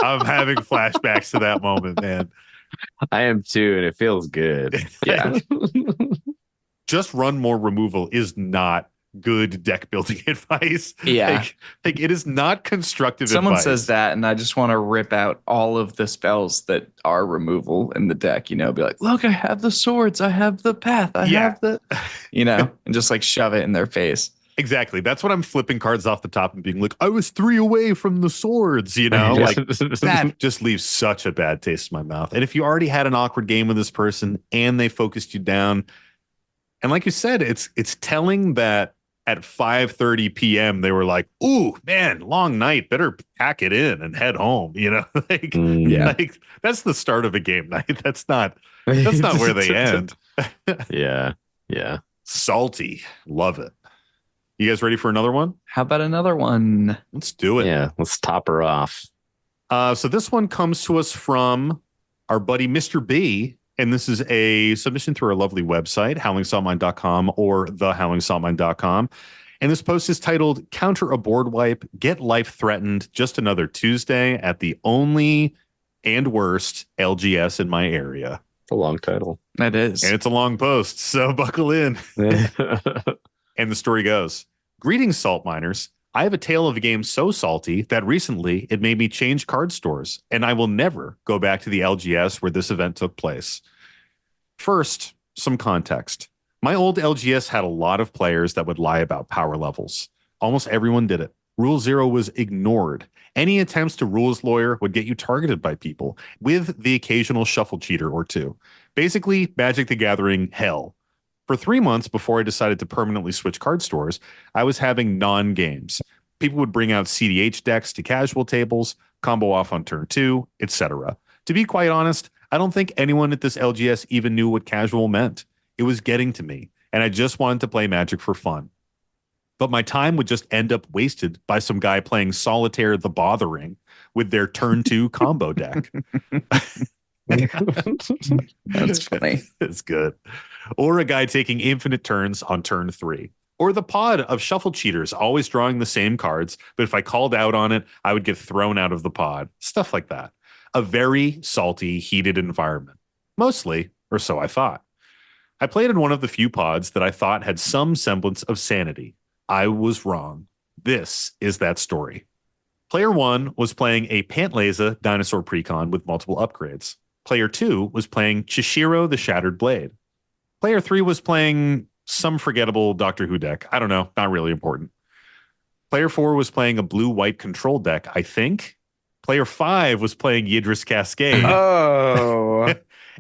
I'm having flashbacks to that moment, man. I am too, and it feels good. Yeah. Just run more removal is not good deck building advice. Yeah. Like it is not constructive Someone advice. says that, and I just want to rip out all of the spells that are removal in the deck, be like, look, I have the swords, I have the path, I have the, and just like shove it in their face. Exactly. That's what I'm flipping cards off the top and being like, I was 3 away from the swords, like that just leaves such a bad taste in my mouth. And if you already had an awkward game with this person and they focused you down, and like you said, it's telling that at 5:30 p.m. they were like, ooh, man, long night, better pack it in and head home, like, like that's the start of a game night. That's not where they end. Yeah. Salty. Love it. You guys ready for another one? How about another one? Let's do it. Yeah, let's top her off. So this one comes to us from our buddy Mr. B, and this is a submission through our lovely website, howlingsaltmine.com or thehowlingsaltmine.com. And this post is titled, Counter a Board Wipe, Get Life Threatened, Just Another Tuesday at the only and worst LGS in my area. It's a long title. That is. And it's a long post, so buckle in. And the story goes, greetings, salt miners. I have a tale of a game so salty that recently it made me change card stores, and I will never go back to the LGS where this event took place. First, some context. My old LGS had a lot of players that would lie about power levels. Almost everyone did it. Rule 0 was ignored. Any attempts to rules lawyer would get you targeted by people, with the occasional shuffle cheater or two. Basically, Magic the Gathering hell. For 3 months before I decided to permanently switch card stores, I was having non-games. People would bring out cEDH decks to casual tables, combo off on turn 2, etc. To be quite honest, I don't think anyone at this LGS even knew what casual meant. It was getting to me, and I just wanted to play Magic for fun. But my time would just end up wasted by some guy playing Solitaire the Bothering with their turn 2 combo deck. That's funny. It's good. Or a guy taking infinite turns on turn 3. Or the pod of shuffle cheaters always drawing the same cards, but if I called out on it, I would get thrown out of the pod. Stuff like that. A very salty, heated environment. Mostly, or so I thought. I played in one of the few pods that I thought had some semblance of sanity. I was wrong. This is that story. Player 1 was playing a Pantleza dinosaur precon with multiple upgrades. Player 2 was playing Chishiro the Shattered Blade. Player 3 was playing some forgettable Doctor Who deck. I don't know. Not really important. Player 4 was playing a blue-white control deck, I think. Player 5 was playing Yidris Cascade. Oh.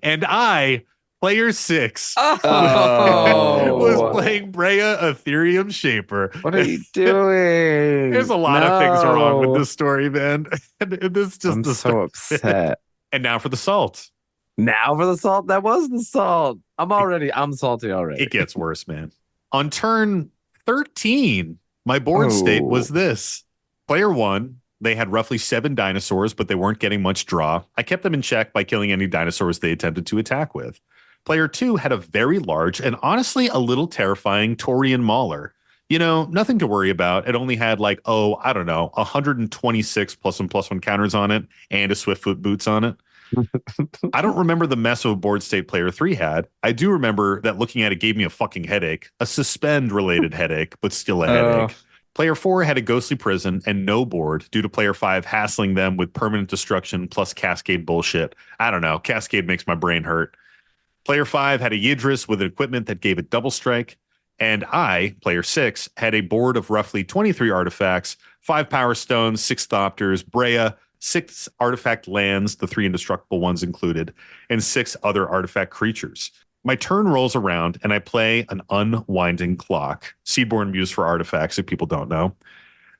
And I, player 6, was Oh. playing Brea Ethereum Shaper. What are you doing? There's a lot of things wrong with No. this story, man. And this just I'm the so upset. And now for the salt. Now for the salt. That was the salt. I'm salty already. It gets worse, man. On turn 13, my board state was this. Player 1, they had roughly 7 dinosaurs, but they weren't getting much draw. I kept them in check by killing any dinosaurs they attempted to attack with. Player 2 had a very large and honestly a little terrifying Taurian Mauler. You know, nothing to worry about. It only had like, 126 +1/+1 counters on it and a Swiftfoot boots on it. I don't remember the mess of a board state player 3 had. I do remember that looking at it gave me a fucking headache, a suspend related headache, but still a headache. Player 4 had a ghostly prison and no board due to player 5 hassling them with permanent destruction plus Cascade bullshit. I don't know. Cascade makes my brain hurt. Player 5 had a Yidris with an equipment that gave it double strike. And I, player 6, had a board of roughly 23 artifacts, 5 Power Stones, 6 Thopters, Brea, 6 artifact lands, the 3 indestructible ones included, and 6 other artifact creatures. My turn rolls around and I play an Unwinding Clock, Seedborn Muse for artifacts if people don't know.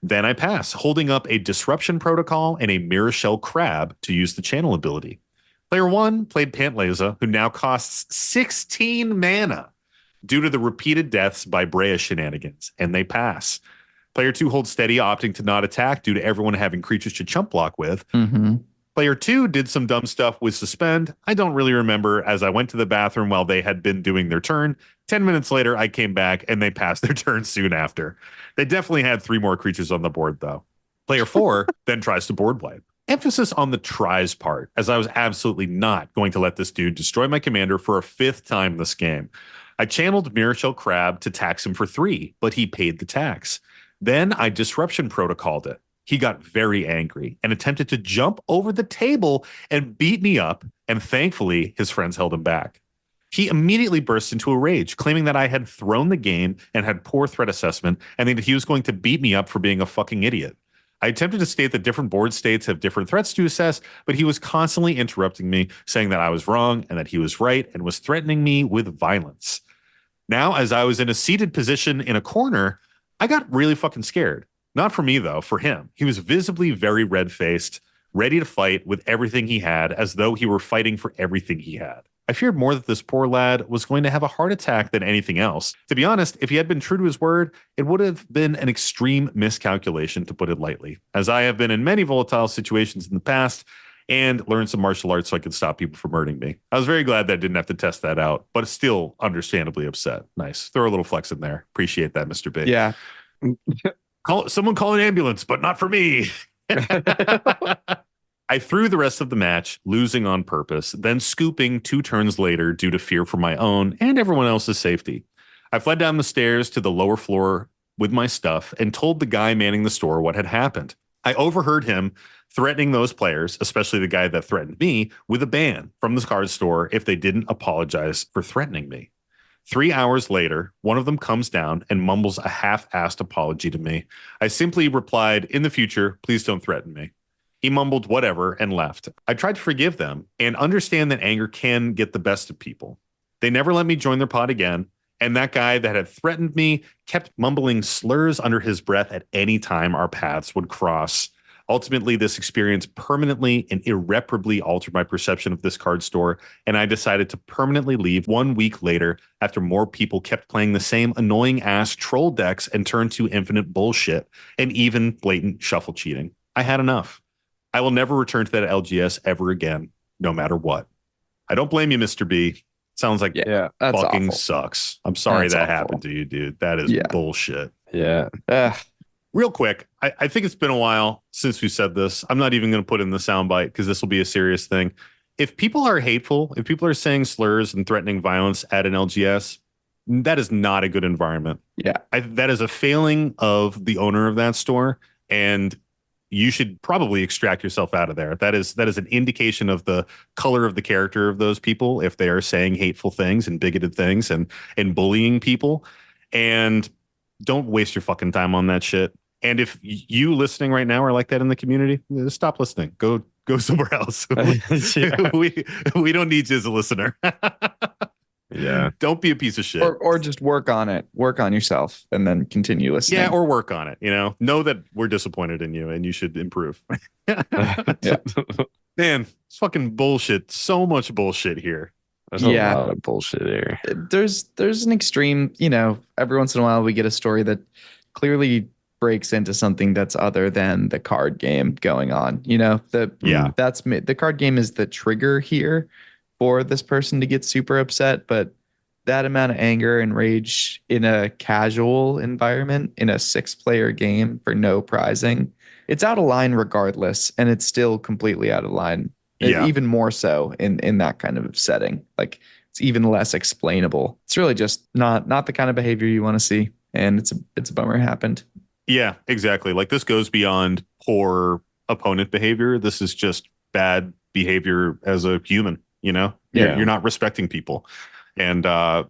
Then I pass, holding up a Disruption Protocol and a Mirror Shell Crab to use the channel ability. Player 1 played Pantleza, who now costs 16 mana due to the repeated deaths by Brea shenanigans, and they pass. Player 2 holds steady, opting to not attack due to everyone having creatures to chump block with. Player 2 did some dumb stuff with Suspend. I don't really remember, as I went to the bathroom while they had been doing their turn. 10 minutes later, I came back and they passed their turn soon after. They definitely had 3 more creatures on the board, though. Player 4 then tries to board wipe. Emphasis on the tries part, as I was absolutely not going to let this dude destroy my commander for a 5th time this game. I channeled Mirror Shell Crab to tax him for 3, but he paid the tax. Then I Disruption Protocoled it. He got very angry and attempted to jump over the table and beat me up, and thankfully, his friends held him back. He immediately burst into a rage, claiming that I had thrown the game and had poor threat assessment, and that he was going to beat me up for being a fucking idiot. I attempted to state that different board states have different threats to assess, but he was constantly interrupting me, saying that I was wrong and that he was right, and was threatening me with violence. Now, as I was in a seated position in a corner, I got really fucking scared. Not for me, though, for him. He was visibly very red-faced, ready to fight with everything he had, as though he were fighting for everything he had. I feared more that this poor lad was going to have a heart attack than anything else. To be honest, if he had been true to his word, it would have been an extreme miscalculation, to put it lightly, as I have been in many volatile situations in the past and learned some martial arts so I could stop people from hurting me. I was very glad that I didn't have to test that out, but still understandably upset. Nice. Throw a little flex in there. Appreciate that, Mr. B. Yeah. Someone call an ambulance, but not for me. I threw the rest of the match, losing on purpose, then scooping 2 turns later due to fear for my own and everyone else's safety. I fled down the stairs to the lower floor with my stuff and told the guy manning the store what had happened. I overheard him threatening those players, especially the guy that threatened me, with a ban from the card store if they didn't apologize for threatening me. 3 hours later, one of them comes down and mumbles a half-assed apology to me. I simply replied, "In the future, please don't threaten me." He mumbled whatever and left. I tried to forgive them and understand that anger can get the best of people. They never let me join their pod again, and that guy that had threatened me kept mumbling slurs under his breath at any time our paths would cross. Ultimately, this experience permanently and irreparably altered my perception of this card store, and I decided to permanently leave 1 week later after more people kept playing the same annoying-ass troll decks and turned to infinite bullshit and even blatant shuffle cheating. I had enough. I will never return to that LGS ever again, no matter what. I don't blame you, Mr. B. Sounds like Yeah. That's fucking awful. sucks. I'm sorry That's that awful. happened to you, dude. That is Yeah. bullshit. Yeah. Real quick, I think it's been a while since we said this. I'm not even going to put in the soundbite because this will be a serious thing. If people are hateful, if people are saying slurs and threatening violence at an LGS, that is not a good environment. Yeah. That is a failing of the owner of that store. And you should probably extract yourself out of there. That is an indication of the color of the character of those people if they are saying hateful things and bigoted things and bullying people. And don't waste your fucking time on that shit. And if you listening right now are like that in the community, stop listening. Go somewhere else. Yeah. we don't need you as a listener. Yeah. Don't be a piece of shit. Or just work on it. Work on yourself and then continue listening. Yeah, or work on it. Know that we're disappointed in you and you should improve. Yeah. Man, it's fucking bullshit. So much bullshit here. There's a lot of bullshit here. There's an extreme, every once in a while we get a story that clearly breaks into something that's other than the card game going on. The card game is the trigger here for this person to get super upset, but that amount of anger and rage in a casual environment in a 6-player game for no prizing, it's out of line regardless, and it's still completely out of line. Yeah. Even more so in that kind of setting. Like, it's even less explainable. It's really just not the kind of behavior you want to see, and it's a bummer it happened. Yeah, exactly. Like, this goes beyond poor opponent behavior. This is just bad behavior as a human, You're not respecting people. And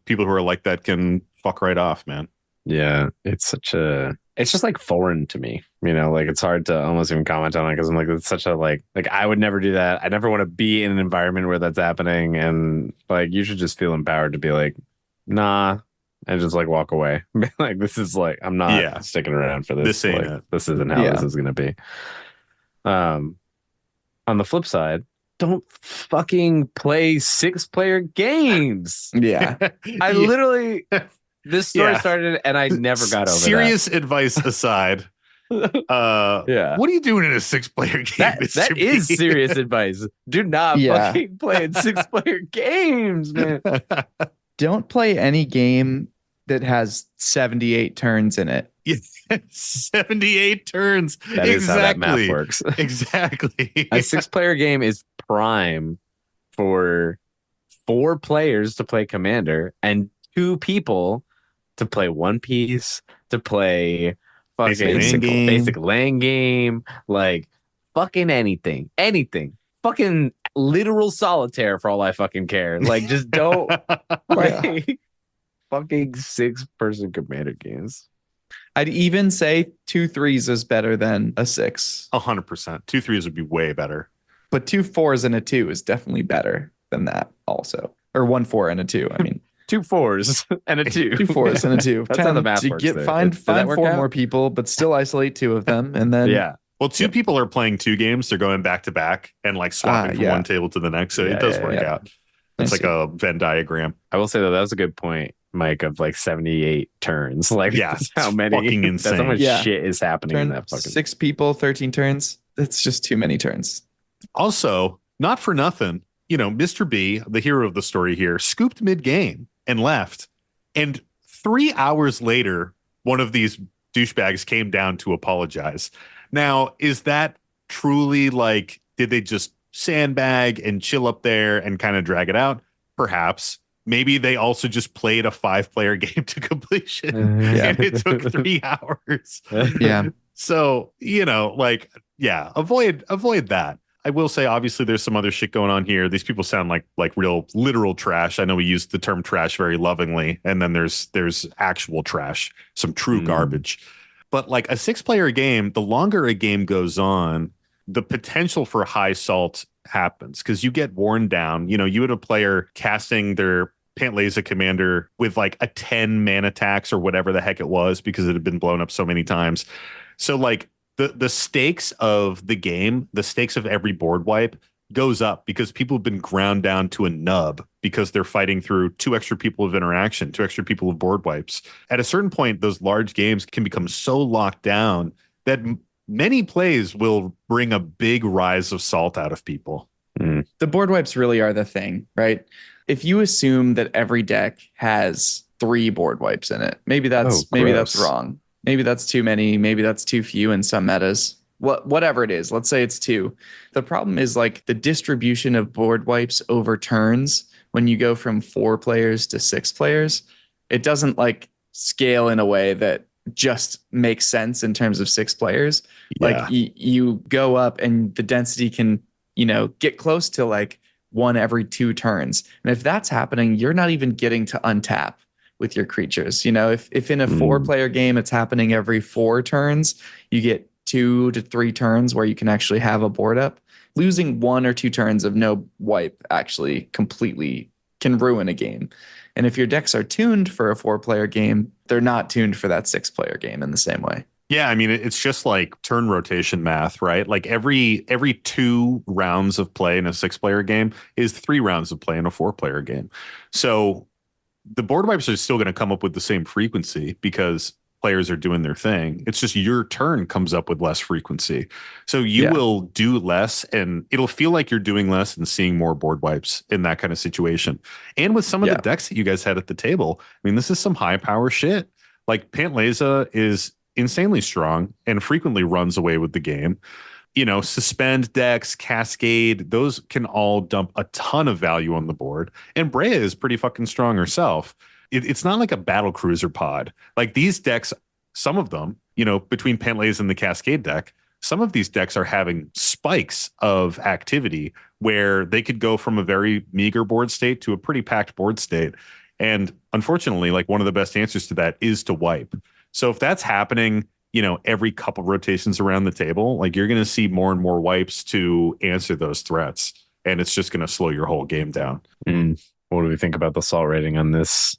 people who are like that can fuck right off, man. Yeah, it's just like foreign to me, like it's hard to almost even comment on it because I'm like, it's such a like I would never do that. I never want to be in an environment where that's happening. And like, you should just feel empowered to be like, nah, and just like walk away. Like, this is like, I'm not sticking around for this. This ain't like, it. This isn't how this is going to be. On the flip side, don't fucking play 6-player games. Yeah. I literally, this story started and I never got over Serious advice aside. What are you doing in a 6-player game? That is serious advice. Do not fucking play in 6-player games, man. Don't play any game that has 78 turns in it. 78 turns. That is how that math works. Exactly. A 6-player game is prime for 4 players to play Commander and 2 people to play One Piece, to play basic land game, like fucking anything. Fucking literal solitaire for all I fucking care. Like, just don't play fucking 6-person Commander games. I'd even say 2 3s is better than a 6. 100%. 2 3s would be way better. But 2 4s and a 2 is definitely better than that also. Or 1 4 and a 2. I mean, 2 4s and a 2. 2 4s and a 2. That's how the math works. Find 4 more people, but still isolate 2 of them. And then Well, 2 people are playing 2 games. They're going back to back and like swapping from one table to the next. So it does work out. It's like a Venn diagram. I will say though, that was a good point, Mike, of like 78 turns. Like, that's how many fucking insane. That's how much shit is happening in that fucking 6 people, 13 turns. It's just too many turns. Also, not for nothing, Mr. B, the hero of the story here, scooped mid-game and left. And 3 hours later, one of these douchebags came down to apologize. Now, is that truly like, did they just sandbag and chill up there and kind of drag it out? Perhaps. Maybe they also just played a 5-player game to completion and it took 3 hours. Yeah. So, avoid that. I will say, obviously, there's some other shit going on here. These people sound like real literal trash. I know we use the term trash very lovingly, and then there's actual trash, some true garbage. But like a 6-player game, the longer a game goes on, the potential for high salt happens because you get worn down. You had a player casting their Pantlaza commander with like a 10 mana tax or whatever the heck it was because it had been blown up so many times. So like the stakes of the game, the stakes of every board wipe goes up because people have been ground down to a nub because they're fighting through 2 extra people of interaction, 2 extra people of board wipes. At a certain point, those large games can become so locked down that many plays will bring a big rise of salt out of people. The board wipes really are the thing, right? If you assume that every deck has 3 board wipes in it, maybe that's wrong. Maybe that's too many. Maybe that's too few in some metas. Whatever it is, let's say it's 2. The problem is like the distribution of board wipes over turns when you go from 4 players to 6 players. It doesn't like scale in a way that just makes sense in terms of 6 players. Like Yeah. you go up and the density can, get close to like 1 every 2 turns. And if that's happening, you're not even getting to untap with your creatures. If in a 4-player game it's happening every 4 turns, you get 2 to 3 turns where you can actually have a board up. Losing 1 or 2 turns of no wipe actually completely can ruin a game. And if your decks are tuned for a 4-player game, they're not tuned for that 6-player game in the same way. Yeah, I mean, it's just like turn rotation math, right? Like every 2 rounds of play in a 6-player game is 3 rounds of play in a 4-player game. So the board wipes are still going to come up with the same frequency because players are doing their thing. It's just your turn comes up with less frequency. So you will do less and it'll feel like you're doing less and seeing more board wipes in that kind of situation. And with some of the decks that you guys had at the table, I mean, this is some high power shit. Like Pantleza is insanely strong and frequently runs away with the game. Suspend decks, Cascade, those can all dump a ton of value on the board. And Brea is pretty fucking strong herself. It's not like a battle cruiser pod. Like these decks, some of them, between Pantleza and the Cascade deck, some of these decks are having spikes of activity where they could go from a very meager board state to a pretty packed board state. And unfortunately, like one of the best answers to that is to wipe. So if that's happening, every couple rotations around the table, like you're going to see more and more wipes to answer those threats. And it's just going to slow your whole game down. What do we think about the salt rating on this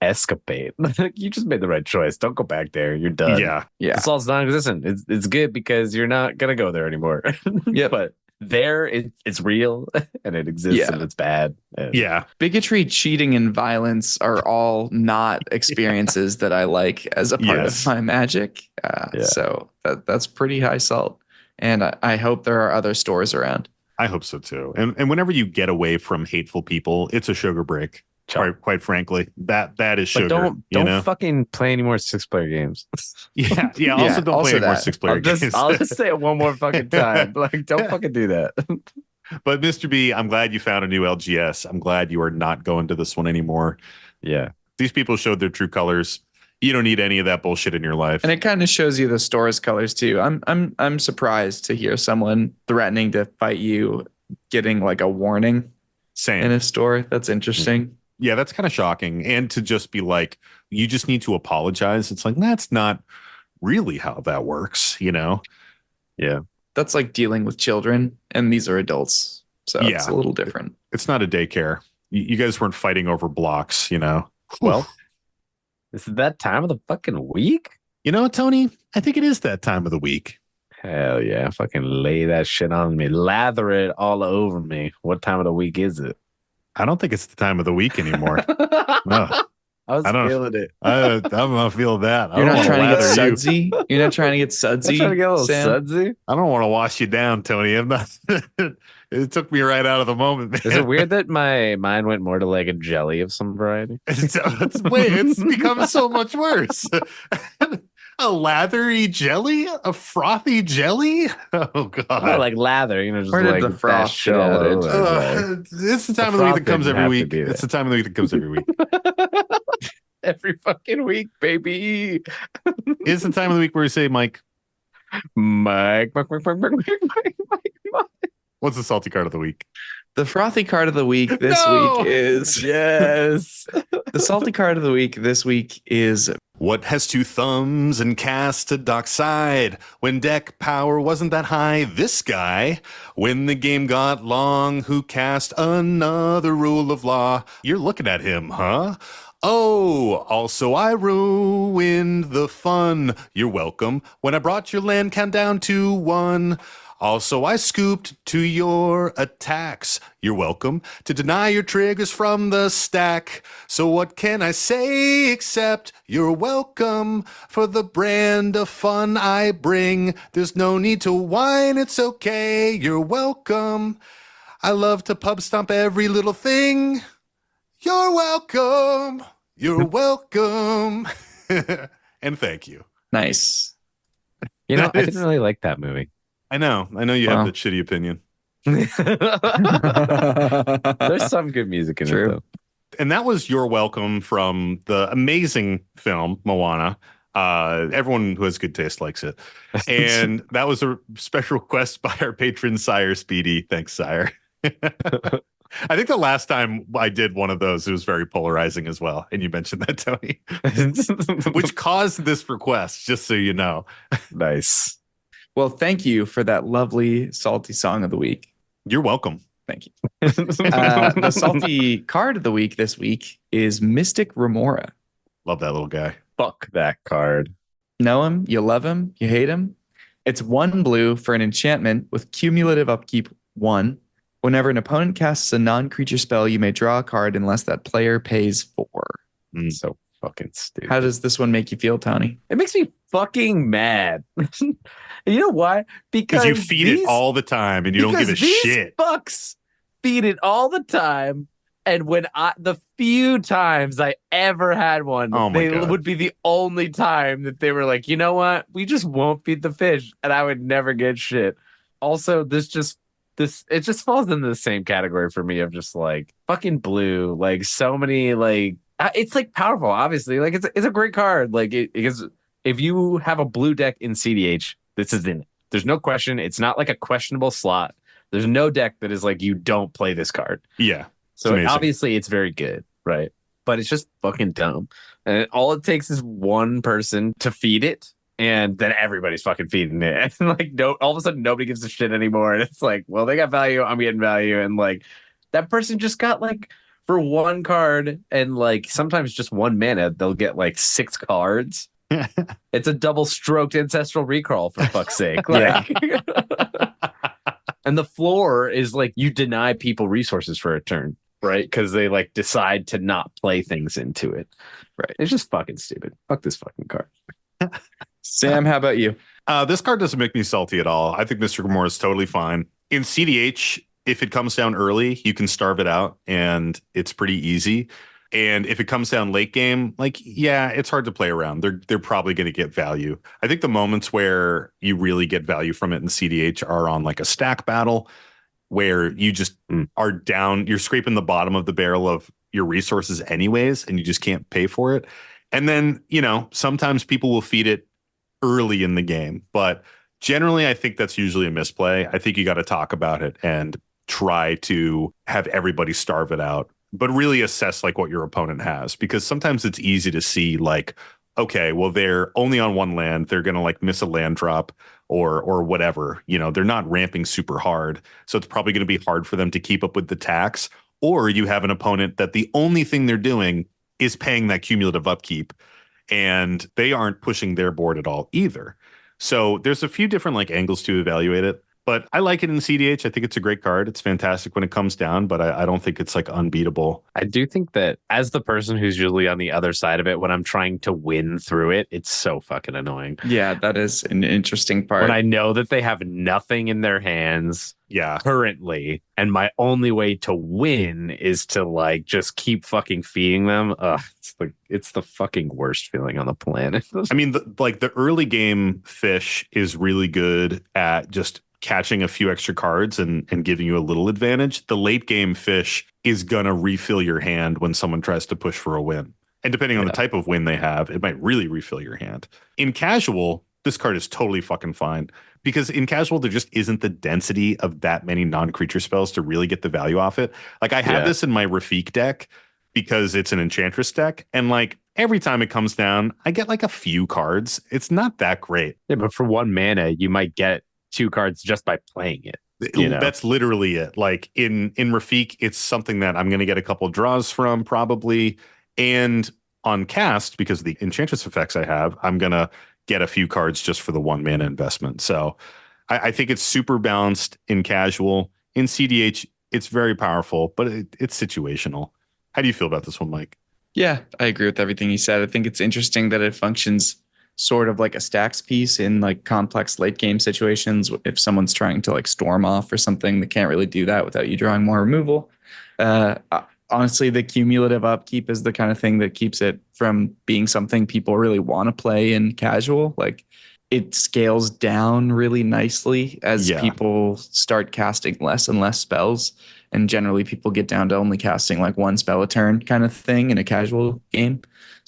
escapade? You just made the right choice. Don't go back there. You're done. Yeah. The salt's non-existent. It's good because you're not going to go there anymore. Yeah. But there it's real and it exists and it's bad. Yeah. Bigotry, cheating, and violence are all not experiences that I like as a part of my Magic. So that's pretty high salt. And I hope there are other stores around. I hope so too. And whenever you get away from hateful people, it's a sugar break. Quite frankly, that is sugar. But don't fucking play any more 6-player games. Yeah. Also, don't play any more 6-player games. I'll just say it one more fucking time. Like, don't fucking do that. But Mr. B, I'm glad you found a new LGS. I'm glad you are not going to this one anymore. Yeah, these people showed their true colors. You don't need any of that bullshit in your life. And it kind of shows you the store's colors too. I'm surprised to hear someone threatening to fight you getting like a warning in a store. That's interesting. Yeah, that's kind of shocking. And to just be like, you just need to apologize. It's like, that's not really how that works, Yeah. That's like dealing with children, and these are adults. So it's a little different. It's not a daycare. You guys weren't fighting over blocks, Well, is it that time of the fucking week? Tony, I think it is that time of the week. Hell yeah. Fucking lay that shit on me. Lather it all over me. What time of the week is it? I don't think it's the time of the week anymore. No. I don't feeling it. I'm gonna feel that. You're not trying to get sudsy. You're not trying to get sudsy. Trying to get a little Sam? sudsy. I don't want to wash you down, Tony. I'm not. It took me right out of the moment, man. Is it weird that my mind went more to like a jelly of some variety? It's become so much worse. A lathery jelly? A frothy jelly? Oh god! Oh, like lather, just Where did like the froth shit go? all over. It's the time of the week that comes every week. It's the time of the week that comes every week. Every fucking week, baby. It's the time of the week where we say, Mike. Mike. What's the salty card of the week? The frothy card of the week this week is yes. The salty card of the week this week is what has 2 thumbs and cast a dock side? When deck power wasn't that high, this guy. When the game got long, who cast another rule of law? You're looking at him, huh? Oh, also I ruined the fun. You're welcome. When I brought your land count down to 1. Also, I scooped to your attacks. You're welcome to deny your triggers from the stack. So what can I say except you're welcome for the brand of fun I bring. There's no need to whine, it's okay. You're welcome. I love to pub stomp every little thing. You're welcome. You're welcome. And thank you. nice. I didn't really like that movie. I know you have that shitty opinion. There's some good music in it, though. And that was You're Welcome from the amazing film Moana. Everyone who has good taste likes it. And that was a special request by our patron, Sire Speedy. Thanks, Sire. I think the last time I did one of those, it was very polarizing as well. And you mentioned that, Tony, which caused this request, just so you know. Nice. Well, thank you for that lovely salty song of the week. You're welcome. Thank you. The salty card of the week this week is Mystic Remora. Love that little guy. Fuck that card. Know him, you love him, you hate him. It's 1 blue for an enchantment with cumulative upkeep 1. Whenever an opponent casts a non-creature spell, you may draw a card unless that player pays 4. So fucking stupid. How does this one make you feel, Tony? It makes me fucking mad. You know why? Because you feed it all the time and you don't give a shit. Fucks feed it all the time. And when the few times I ever had one, they would be the only time that they were like, you know what? We just won't feed the fish. And I would never get shit. Also, it just falls into the same category for me of just like fucking blue. Like so many, like it's like powerful, obviously. Like it's a great card. Like because if you have a blue deck in cEDH, this is in it. There's no question. It's not like a questionable slot. There's no deck that is like you don't play this card. Yeah. So obviously it's very good, right? But it's just fucking dumb. And all it takes is one person to feed it, and then everybody's fucking feeding it. And like all of a sudden nobody gives a shit anymore. And it's like, well, they got value, I'm getting value. And like that person just got like for one card and like sometimes just 1 mana, they'll get like 6 cards. It's a double stroked ancestral recall for fuck's sake. Like and the floor is like you deny people resources for a turn. Right, because they like decide to not play things into it. Right, it's just fucking stupid. Fuck this fucking card. Sam, how about you? This card doesn't make me salty at all. I think Mr. Gamora is totally fine. In cEDH, if it comes down early, you can starve it out, and it's pretty easy. And if it comes down late game, like yeah, it's hard to play around. They're probably going to get value. I think the moments where you really get value from it in cEDH are on like a stack battle, where you just are down, you're scraping the bottom of the barrel of your resources anyways, and you just can't pay for it. And then, sometimes people will feed it early in the game, but generally I think that's usually a misplay. I think you got to talk about it and try to have everybody starve it out, but really assess like what your opponent has, because sometimes it's easy to see like, okay, well, they're only on 1 land. They're going to like miss a land drop or whatever. They're not ramping super hard. So it's probably going to be hard for them to keep up with the tax. Or you have an opponent that the only thing they're doing is paying that cumulative upkeep, and they aren't pushing their board at all either. So there's a few different like angles to evaluate it. But I like it in cEDH. I think it's a great card. It's fantastic when it comes down, but I don't think it's like unbeatable. I do think that as the person who's usually on the other side of it, when I'm trying to win through it, it's so fucking annoying. Yeah, that is an interesting part. When I know that they have nothing in their hands currently, and my only way to win is to like just keep fucking feeding them. It's the fucking worst feeling on the planet. I mean, the early game fish is really good at just catching a few extra cards and giving you a little advantage. The late game fish is going to refill your hand when someone tries to push for a win. And depending on the type of win they have, it might really refill your hand. In casual, this card is totally fucking fine, because in casual, there just isn't the density of that many non-creature spells to really get the value off it. Like I have this in my Rafik deck because it's an Enchantress deck. And like every time it comes down, I get like a few cards. It's not that great. Yeah, but for 1 mana, you might get 2 cards just by playing it. That's literally it. Like in Rafik, it's something that I'm going to get a couple draws from probably. And on cast, because of the Enchantress effects I have, I'm going to get a few cards just for the 1 mana investment. So I think it's super balanced in casual. In cEDH, it's very powerful, but it's situational. How do you feel about this one, Mike? Yeah, I agree with everything he said. I think it's interesting that it functions sort of like a stacks piece in like complex late game situations. If someone's trying to like storm off or something, they can't really do that without you drawing more removal. Honestly, the cumulative upkeep is the kind of thing that keeps it from being something people really want to play in casual. Like it scales down really nicely as people start casting less and less spells. And generally people get down to only casting like 1 spell a turn kind of thing in a casual game.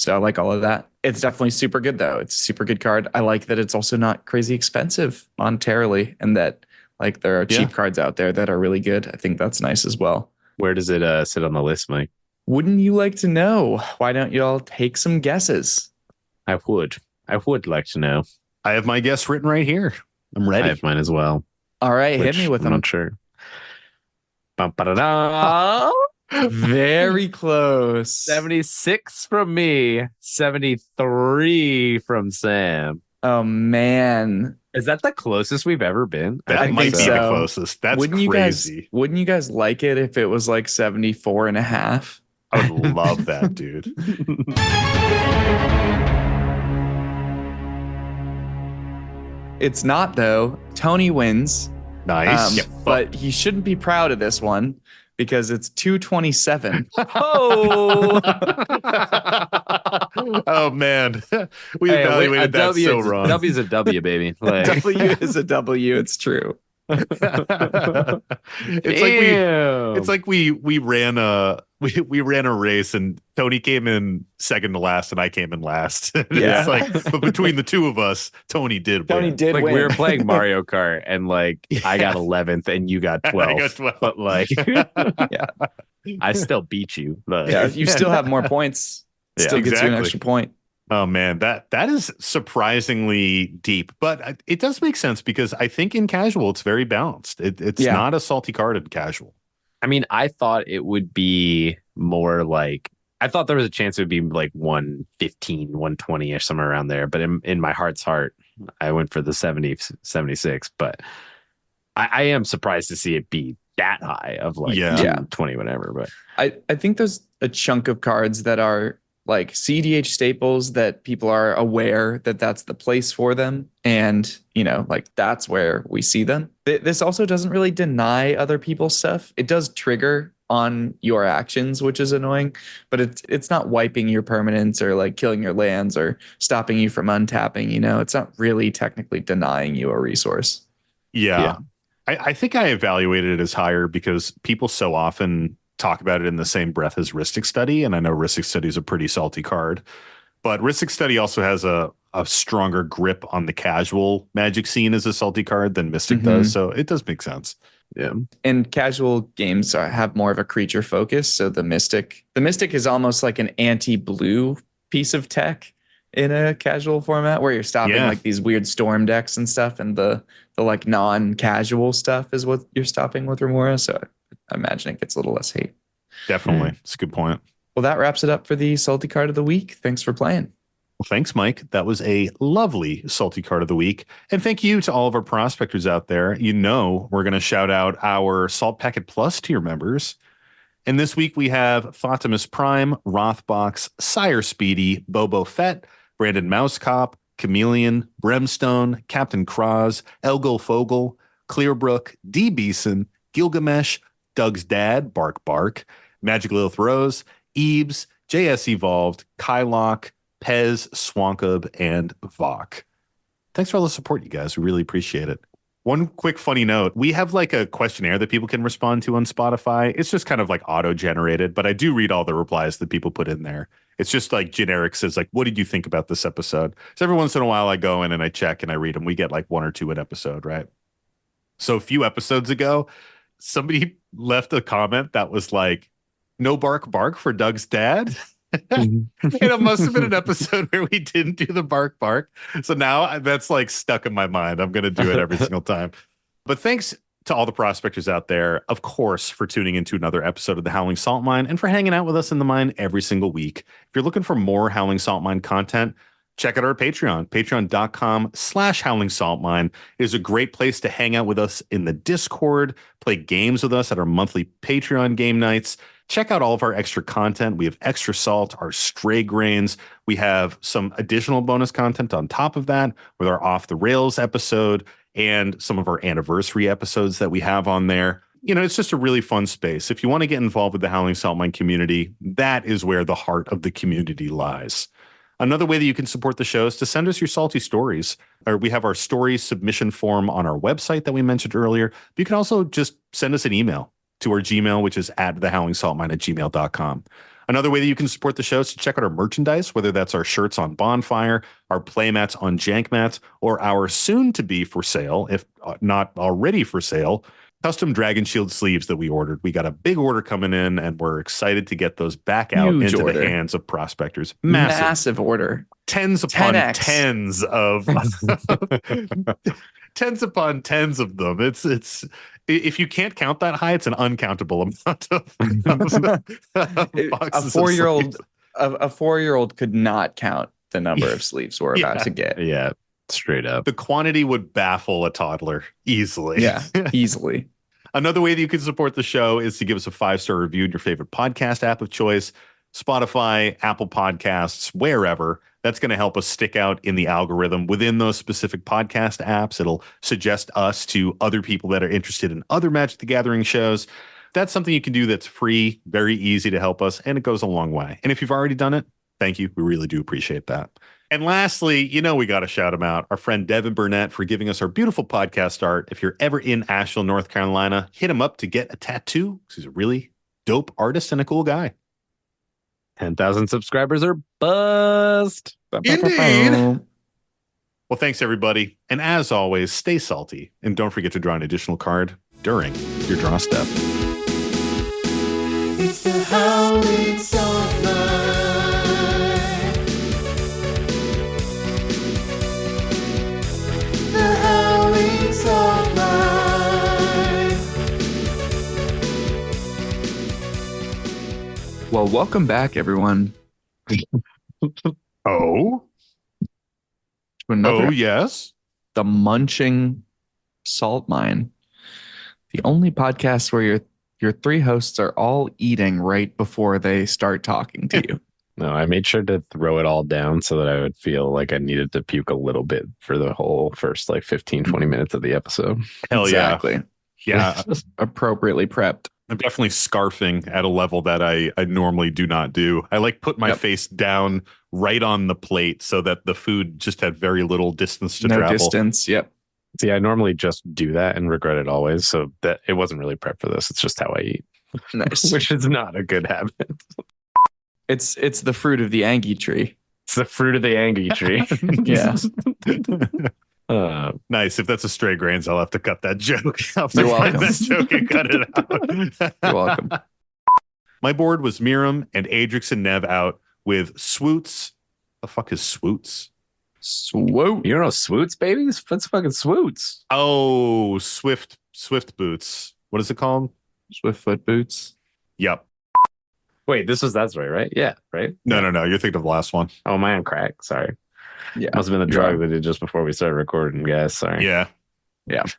So I like all of that. It's definitely super good though. It's a super good card. I like that it's also not crazy expensive monetarily, and that like there are cheap cards out there that are really good. I think that's nice as well. Where does it sit on the list, Mike? Wouldn't you like to know? Why don't you all take some guesses? I would like to know. I have my guess written right here. I'm ready. I have mine as well. All right, hit me with I'm them. not sure. Ba-ba-da-da. Very close. 76 from me, 73 from Sam. Oh man, Is that the closest we've ever been? That I might think be so. the closest. That's wouldn't crazy. Wouldn't you guys like it if it was like 74 and a half? I would love that, dude. It's not though. Tony wins. Nice. But he shouldn't be proud of this one because it's 227. Oh, Oh man, we evaluated that so wrong. W's a W, baby. Like, W is a W. It's true. It's like we ran a race and Tony came in second to last and I came in last. Yeah. It's like, but between the two of us, Tony did win. like win. we were playing Mario Kart and like I got 11th and you got 12th. I got 12. But like, Yeah. I still beat you. But, Yeah, you still have more points. Yeah, Still gets you an exactly. extra point. Oh man, that is surprisingly deep, but it does make sense because I think in casual it's very balanced. It's not a salty card in casual. I mean, I thought it would be more like, I thought there was a chance it would be like 115, 120 or somewhere around there. But in my heart's heart, I went for the 70, 76. But I am surprised to see it be that high of like 20, whatever. But I think there's a chunk of cards that are like cEDH staples that people are aware that that's the place for them. And, you know, like that's where we see them. This also doesn't really deny other people's stuff. It does trigger on your actions, which is annoying, but it's not wiping your permanents or like killing your lands or stopping you from untapping, you know, it's not really technically denying you a resource. Yeah. I think I evaluated it as higher because people so often talk about it in the same breath as Rhystic Study, and I know Rhystic Study is a pretty salty card, but Rhystic Study also has a stronger grip on the casual Magic scene as a salty card than Mystic does, so it does make sense. Yeah, and casual games have more of a creature focus, so the Mystic is almost like an anti-blue piece of tech in a casual format where you're stopping like these weird storm decks and stuff, and the like non-casual stuff is what you're stopping with Remora. So I imagine it gets a little less hate. Definitely. It's a good point. Well, that wraps it up for the salty card of the week. Thanks for playing. Well, thanks, Mike. That was a lovely salty card of the week. And thank you to all of our prospectors out there. You know, we're going to shout out our Salt Packet Plus tier members. And this week we have Fatimus Prime, Rothbox, Sire Speedy, Bobo Fett, Brandon Mousecop, Chameleon, Brimstone, Captain Kraz, Elgol Fogel, Clearbrook, D. Beeson, Gilgamesh, Doug's Dad, Bark Bark, Magic Lilith Rose, Ebes, JS Evolved, Kylock, Pez, Swankub, and Vok. Thanks for all the support, you guys. We really appreciate it. One quick funny note. We have like a questionnaire that people can respond to on Spotify. It's just kind of like auto-generated, but I do read all the replies that people put in there. It's just like generic says like, what did you think about this episode? So every once in a while I go in and I check and I read them. We get like one or two an episode, right? So a few episodes ago, somebody left a comment that was like, no bark bark for Doug's dad. And it must have been an episode where we didn't do the bark bark. So now that's like stuck in my mind. I'm going to do it every single time. But thanks to all the prospectors out there, of course, for tuning into another episode of the Howling Salt Mine and for hanging out with us in the mine every single week. If you're looking for more Howling Salt Mine content, check out our Patreon, patreon.com/Howling Salt Mine. It is a great place to hang out with us in the Discord, play games with us at our monthly Patreon game nights. Check out all of our extra content. We have extra salt, our stray grains. We have some additional bonus content on top of that with our Off the Rails episode and some of our anniversary episodes that we have on there. You know, it's just a really fun space. If you want to get involved with the Howling Salt Mine community, that is where the heart of the community lies. Another way that you can support the show is to send us your salty stories. Or we have our story submission form on our website that we mentioned earlier. But you can also just send us an email to our Gmail, which is at thehowlingsaltmine@gmail.com. Another way that you can support the show is to check out our merchandise, whether that's our shirts on Bonfire, our playmats on Jankmats, or our soon-to-be for sale, if not already for sale, custom Dragon Shield sleeves that we ordered. We got a big order coming in, and we're excited to get those back out Huge into order. the hands of prospectors. Massive order. Tens upon 10x. tens of tens upon tens of them. It's if you can't count that high, it's an uncountable amount of A boxes of 4-year-old sleeves. a 4-year-old could not count the number of sleeves we're about to get. Yeah, straight up. The quantity would baffle a toddler easily. Yeah, easily. Another way that you can support the show is to give us a 5-star review in your favorite podcast app of choice, Spotify, Apple Podcasts, wherever. That's going to help us stick out in the algorithm within those specific podcast apps. It'll suggest us to other people that are interested in other Magic the Gathering shows. That's something you can do that's free, very easy to help us, and it goes a long way. And if you've already done it, thank you. We really do appreciate that. And lastly, we got to shout him out, our friend Devin Burnett, for giving us our beautiful podcast art. If you're ever in Asheville, North Carolina, hit him up to get a tattoo, because he's a really dope artist and a cool guy. 10,000 subscribers are bust. Indeed. Well, thanks, everybody. And as always, stay salty. And don't forget to draw an additional card during your draw step. It's the Howling Songman. The Howling Songman. Well, welcome back, everyone, Oh? to another Oh, yes? The Munching Salt Mine, the only podcast where your three hosts are all eating right before they start talking to you. No, I made sure to throw it all down so that I would feel like I needed to puke a little bit for the whole first 15, 20 minutes of the episode. Hell Exactly. yeah. Yeah. Appropriately prepped. I'm definitely scarfing at a level that I normally do not do. I put my face down right on the plate so that the food just had very little distance to No travel. distance. Yep. See, I normally just do that and regret it always. So that it wasn't really prep for this. It's just how I eat, Nice. which is not a good habit. It's the fruit of the Angie tree. It's the fruit of the angry tree. Yeah. Nice. If that's a stray grains, I'll have to cut that joke. I'll have to You're find welcome. that joke and cut it out. You're welcome. My board was Miram and Adrix and Nev out with Swoots. The fuck is Swoots? Swoop. You don't know swoots, babies? What's fucking swoots? Oh, Swift boots. What is it called? Swiftfoot boots. Yep. Wait, that's right? Yeah, right? No. You're thinking of the last one. Oh, my on crack. Sorry. Yeah. Must have been the You're drug right. they did just before we started recording, guys. Sorry. Yeah.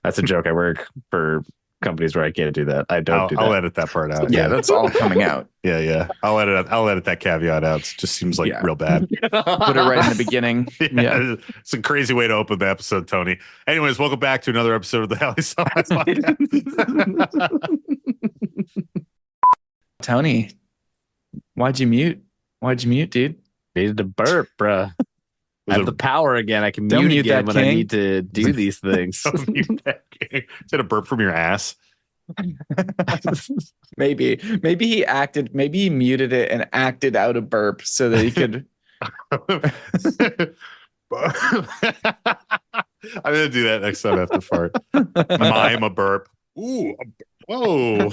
That's a joke. I work for companies where I can't do that. I don't do that. I'll edit that part out. Yeah, that's all coming out. Yeah. I'll edit that caveat out. It just seems like real bad. Put it right in the beginning. Yeah. It's a crazy way to open the episode, Tony. Anyways, welcome back to another episode of the Howling Songman podcast. Tony, why'd you mute? Dude? Needed to burp, bruh. I Was have it- the power again. I can Don't mute mute again that, when I King. need to do these things. Is that a burp from your ass? Maybe he muted it and acted out a burp so that he could. I'm gonna do that next time I have to fart. Mime a burp. Ooh. Whoa.